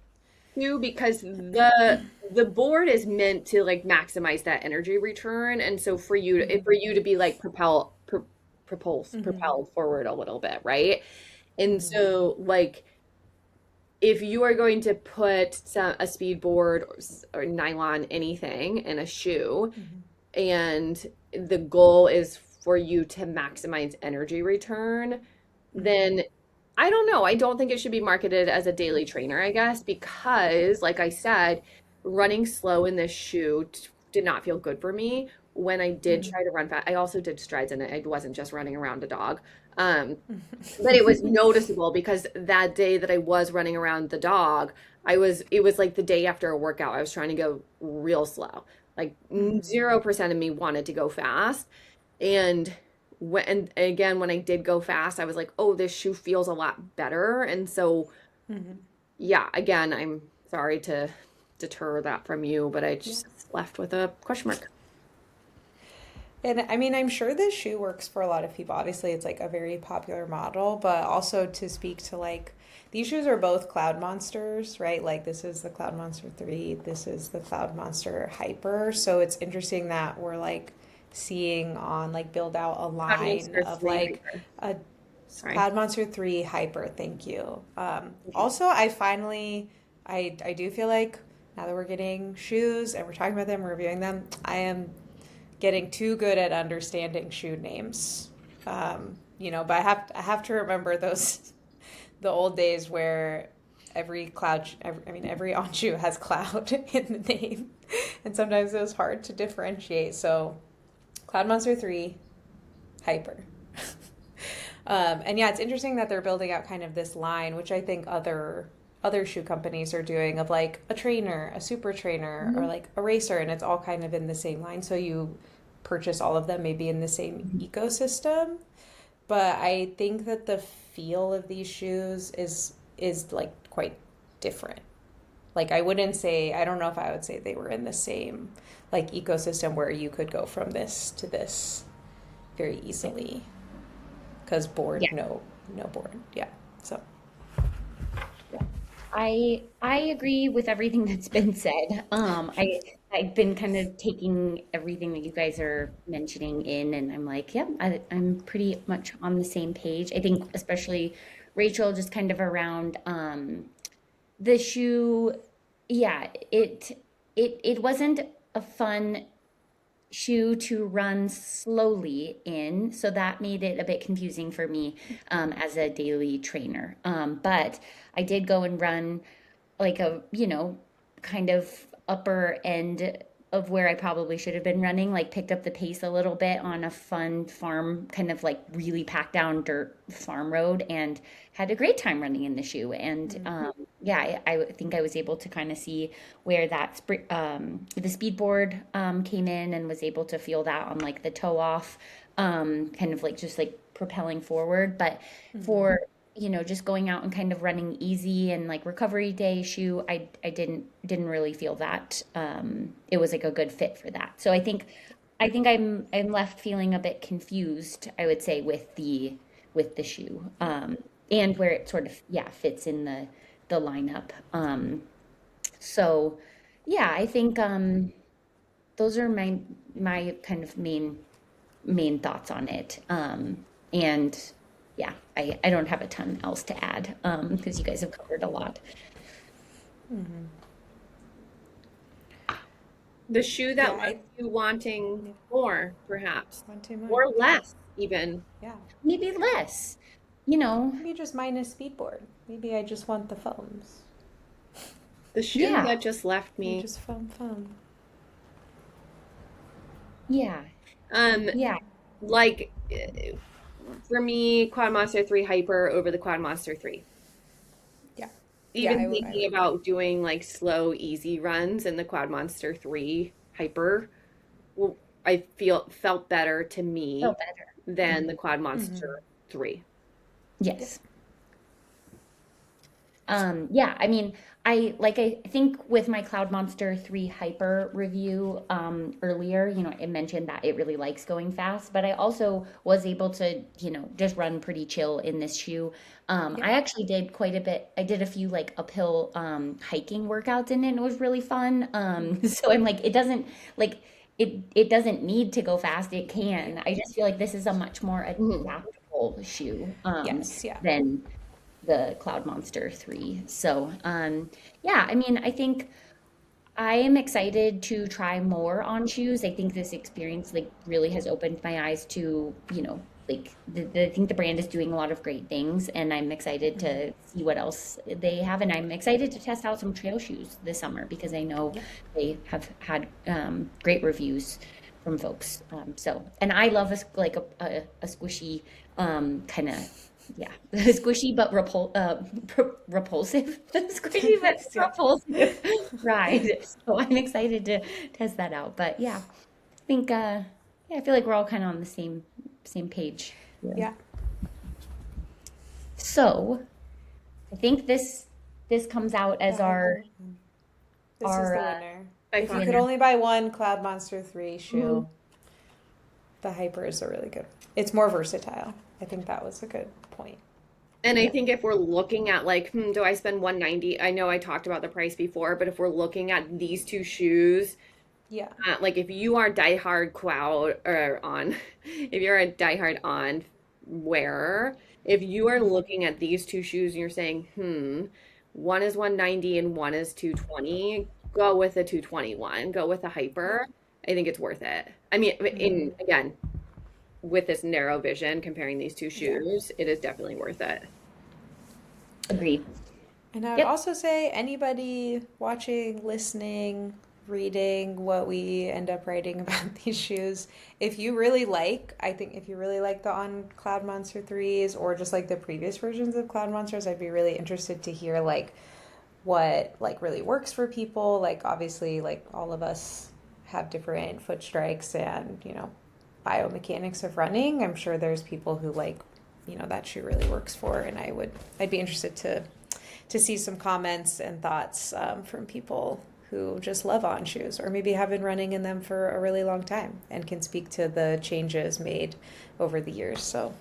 to because the board is meant to like maximize that energy return, and so for you to be like mhm, propelled forward a little bit, right? And mhm, so like if you are going to put a speed board or nylon anything in a shoe, mhm, and the goal is for you to maximize energy return, mhm, then I don't know. I don't think it should be marketed as a daily trainer, I guess, because, like I said, running slow in this shoe did not feel good for me. When I did mhm, try to run fast, I also did strides in it. I wasn't just running around a dog. Um, but it was mhm. noticeable because that day that I was running around the dog, it was like the day after a workout. I was trying to go real slow. Like Mhm. 0% of me wanted to go fast. And and again, when I did go fast, I was like, oh, this shoe feels a lot better. And so, Mhm. yeah, again, I'm sorry to deter that from you, but I Yeah. just left with a question mark. And I mean, I'm sure this shoe works for a lot of people. Obviously, it's like a very popular model, but also to speak to like these shoes are both Cloud Monsters, right? Like this is the Cloud Monster 3, this is the Cloud Monster Hyper. So it's interesting that we're like seeing on like build out a Hot line Monster of 3 like Hyper. a Sorry. Cloud Monster 3 Hyper. Thank you. Also, I do feel like now that we're getting shoes and we're talking about them, reviewing them, I am getting too good at understanding shoe names. But I have to remember those the old days where every on shoe has cloud in the name, and sometimes it was hard to differentiate. So, Cloud Monster 3 Hyper. And yeah, it's interesting that they're building out kind of this line, which I think other shoe companies are doing of like a trainer, a super trainer, or Mhm. like a racer, and it's all kind of in the same line. So you purchase all of them maybe in the same ecosystem. But I think that the feel of these shoes is like quite different. Like I don't know if I would say they were in the same like ecosystem where you could go from this to this very easily because Yeah. no board, yeah. So Yeah. I agree with everything that's been said. I've been kind of taking everything that you guys are mentioning in, and I'm like, yep, I'm pretty much on the same page. I think especially Rachel, just kind of around the shoe. Yeah, it wasn't a fun shoe to run slowly in. So that made it a bit confusing for me as a daily trainer. But I did go and run like a, kind of upper end of where I probably should have been running, like picked up the pace a little bit on a fun farm, kind of like really packed down dirt farm road, and had a great time running in the shoe. And mm, yeah, I think I was able to kind of see where the speed board came in, and was able to feel that on like the toe off, kind of like just like propelling forward. But mhm, for just going out and kind of running easy and like recovery day shoe, I didn't really feel that it was like a good fit for that. So I think I'm left feeling a bit confused, I would say, with the shoe, and where it sort of, yeah, fits in the lineup. So yeah, I think those are my kind of main thoughts on it. And yeah, I don't have a ton else to add because you guys have covered a lot. mhm. The shoe that Yeah, left you wanting yeah, more, perhaps, one too more. or Yeah, less, even. yeah. Maybe less, you know. Maybe just minus speedboard. Maybe I just want the foams. The shoe Yeah, that just left Maybe me. just foam. yeah, Um, yeah. Like for me, Quad Monster 3 Hyper over the Quad Monster 3. Yeah. Yeah, Even I thinking would agree. about doing like slow, easy runs in the Quad Monster 3 Hyper, well, I felt better to Felt me better. than Mhm. the Quad Hmm. Monster 3. Yep. Yes. Yeah, I mean, I think with my Cloud Monster 3 Hyper review earlier, it mentioned that it really likes going fast, but I also was able to, just run pretty chill in this shoe. Yep. I actually did quite a bit. I did a few like uphill hiking workouts in it, and it was really fun. So I'm like, like it doesn't need to go fast. It Yeah. can. I just feel like this is a much more Mhm. adaptable shoe Yes. Yeah. than the Cloud Monster 3. So, yeah, I mean, I think I am excited to try more on shoes. I think this experience like really has opened my eyes to, like I think the brand is doing a lot of great things, and I'm excited Hmm. to see what else they have. And I'm excited to test out some trail shoes this summer because I know Yeah. they have had great reviews from folks. And I love a squishy kind of yeah, squishy but repulsive, squishy but Yes. Yeah. repulsive ride. So I'm excited to test that out. But yeah, I think yeah, I feel like we're all kind of on the same page here. Yeah. So I think this comes out as The our hyper. This is our the winner. By If you far. could winner. only buy one Cloud Monster 3 Mhm. shoe, the hyper is a really good. It's more versatile. I think that was a good point. And I Yep. think if we're looking at like, do I spend 190? I know I talked about the price before, but if we're looking at these two shoes, Yeah. like if you are diehard Cloud or on, if you're a diehard on wearer, if you are Hmm. looking at these two shoes and you're saying, one is 190 and one is 220, go with the 221, go with the Yep. Hyper. I think it's worth it. I mean, in Hmm. again, with this narrow vision comparing these two Yeah. shoes, it is definitely worth it. Agreed. And I would Yep. also say anybody watching, listening, reading what we end up writing about these shoes, if you really like, I think if you really like the On Cloud Monster 3s or just like the previous versions of Cloud Monsters, I'd be really interested to hear like what like really works for people. Like obviously like all of us have different foot strikes and, biomechanics of running. I'm sure there's people who like, that shoe really works for and I'd be interested to see some comments and thoughts from people who just love On shoes or maybe have been running in them for a really long time and can speak to the changes made over the years. So,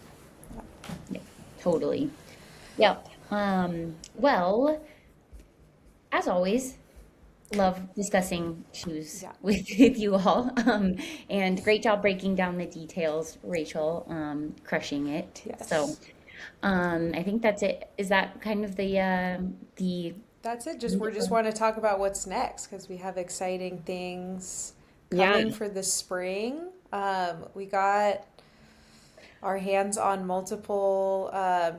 Yeah, totally. Yep. Well, as always, love discussing shoes yeah. with you all. And great job breaking down the details, Rachel. Crushing it. So, Yes. I think that's it. Is that kind of the That's it. Just we just want to talk about what's next because we have exciting things Yeah. coming for the spring. We got our hands on multiple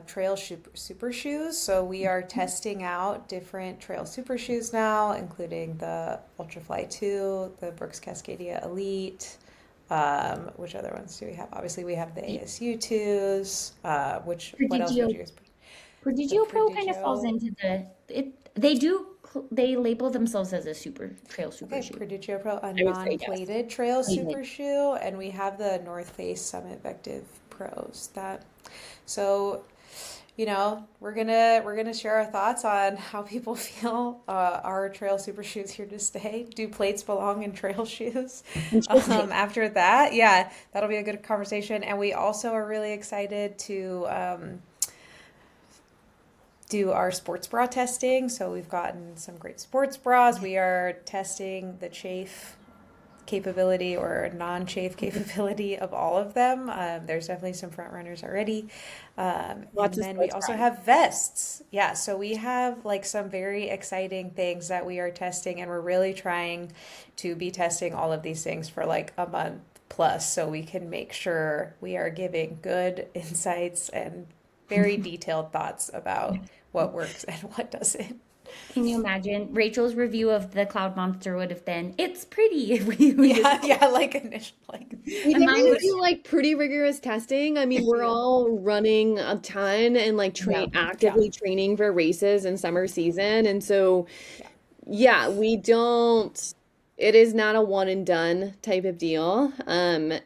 trail super shoes. So we are testing out different trail super shoes now, including the Ultrafly 2, the Brooks Cascadia Elite. Which other ones do we have? Obviously, we have the ASU 2s. What else would Prodigio? you guys? The Prodigio Pro kind of falls Prodigio. into the it. They label themselves as a super Okay, shoe. Prodigio Pro, a I would say yes. non-plated trail Plated. super shoe, and we have the North Face Summit Vective Pros. So we're gonna share our thoughts on how people feel. Are trail super shoes here to stay? Do plates belong in trail shoes? And should they? After that, yeah, that'll be a good conversation. And we also are really excited to do our sports bra testing. So we've gotten some great sports bras. We are testing the chafe capability or non-chafe capability of all of them. There's definitely some front runners already. Lots And of then we sports also bras. have vests. Yeah, so we have like some very exciting things that we are testing, and we're really trying to be testing all of these things for like a month plus so we can make sure we are giving good insights and very detailed thoughts about what works and what doesn't. Can you imagine? Rachel's review of the Cloud Monster would have been, "It's pretty." If we just, Yeah, yeah, like initial, like, We and mine definitely was, do like pretty rigorous testing. I mean, we're yeah, all running a ton and like yeah, yeah, actively training for races in summer season. And so, yeah. yeah, we don't, it is not a one and done type of deal.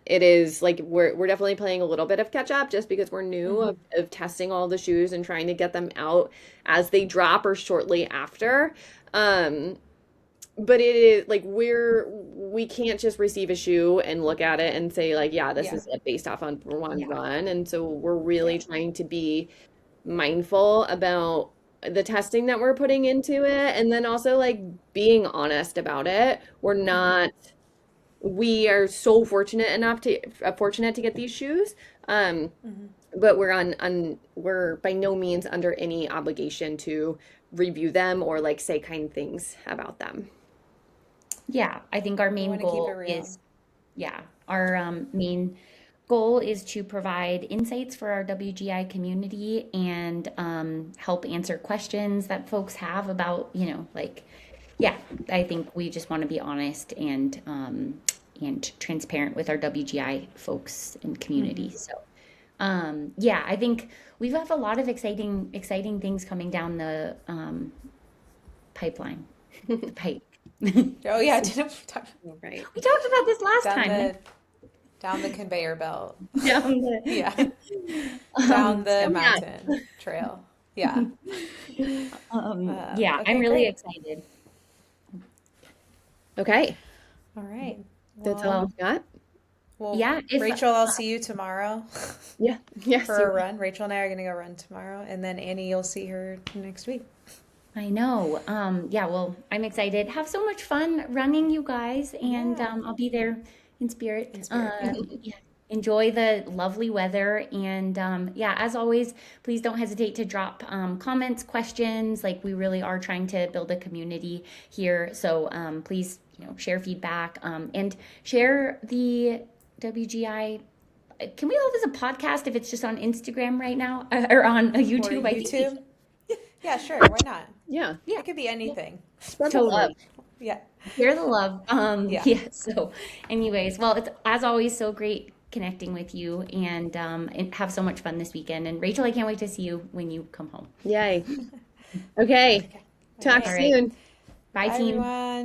It is like we're definitely playing a little bit of catch up just because we're new Hmm. of testing all the shoes and trying to get them out as they drop or shortly after. Um, but it is like we can't just receive a shoe and look at it and say like, yeah, this Yeah, is it based off on one yeah, run. And so we're yeah. really trying to be mindful about the testing that we're putting into it and then also like being honest about it. We're Hmm. not we are so fortunate to get these shoes. Um, Hmm. but we're by no means under any obligation to review them or like say kind things about them. yeah. I think our We main want to keep it goal real. is, yeah, our main goal is to provide insights for our WGI community and help answer questions that folks have about, like, yeah, I think we just want to be honest and transparent with our WGI folks and community. Hmm. So, yeah, I think we have a lot of exciting things coming down the pipeline, the pipe. We Oh yeah, didn't we talk All right. talked about this last down time. the down the conveyor belt? Down Yeah, the, down the Oh yeah. mountain trail. Yeah. yeah, I'm Okay, really great. excited. Okay. All right. That's all Well, Well, we've got. well, yeah, if Rachel, I'll see you tomorrow Yeah. Yes. for a run. Rachel and I are gonna go run tomorrow, and then Annie, you'll see her next week. I know. Yeah, well, I'm excited. Have so much fun running, you guys, and Yeah, I'll be there in spirit. in spirit. Yeah. Yeah, enjoy the lovely weather, and yeah, as always, please don't hesitate to drop comments, questions. Like we really are trying to build a community here, so please, share feedback and share the WGI. Can we hold this a podcast if it's just on Instagram right now or on Or YouTube? I think we can. YouTube. Yeah, sure. Why not? Yeah. Yeah, It could be yeah, anything. Spread the love. totally. Yeah. Share the love. Yeah. Yeah. So, anyways, well, it's as always so great connecting with you and have so much fun this weekend. And Rachel, I can't wait to see you when you come home. Yay. Okay. Okay. All Talk All right. right. soon. Bye, Bye, team. everyone.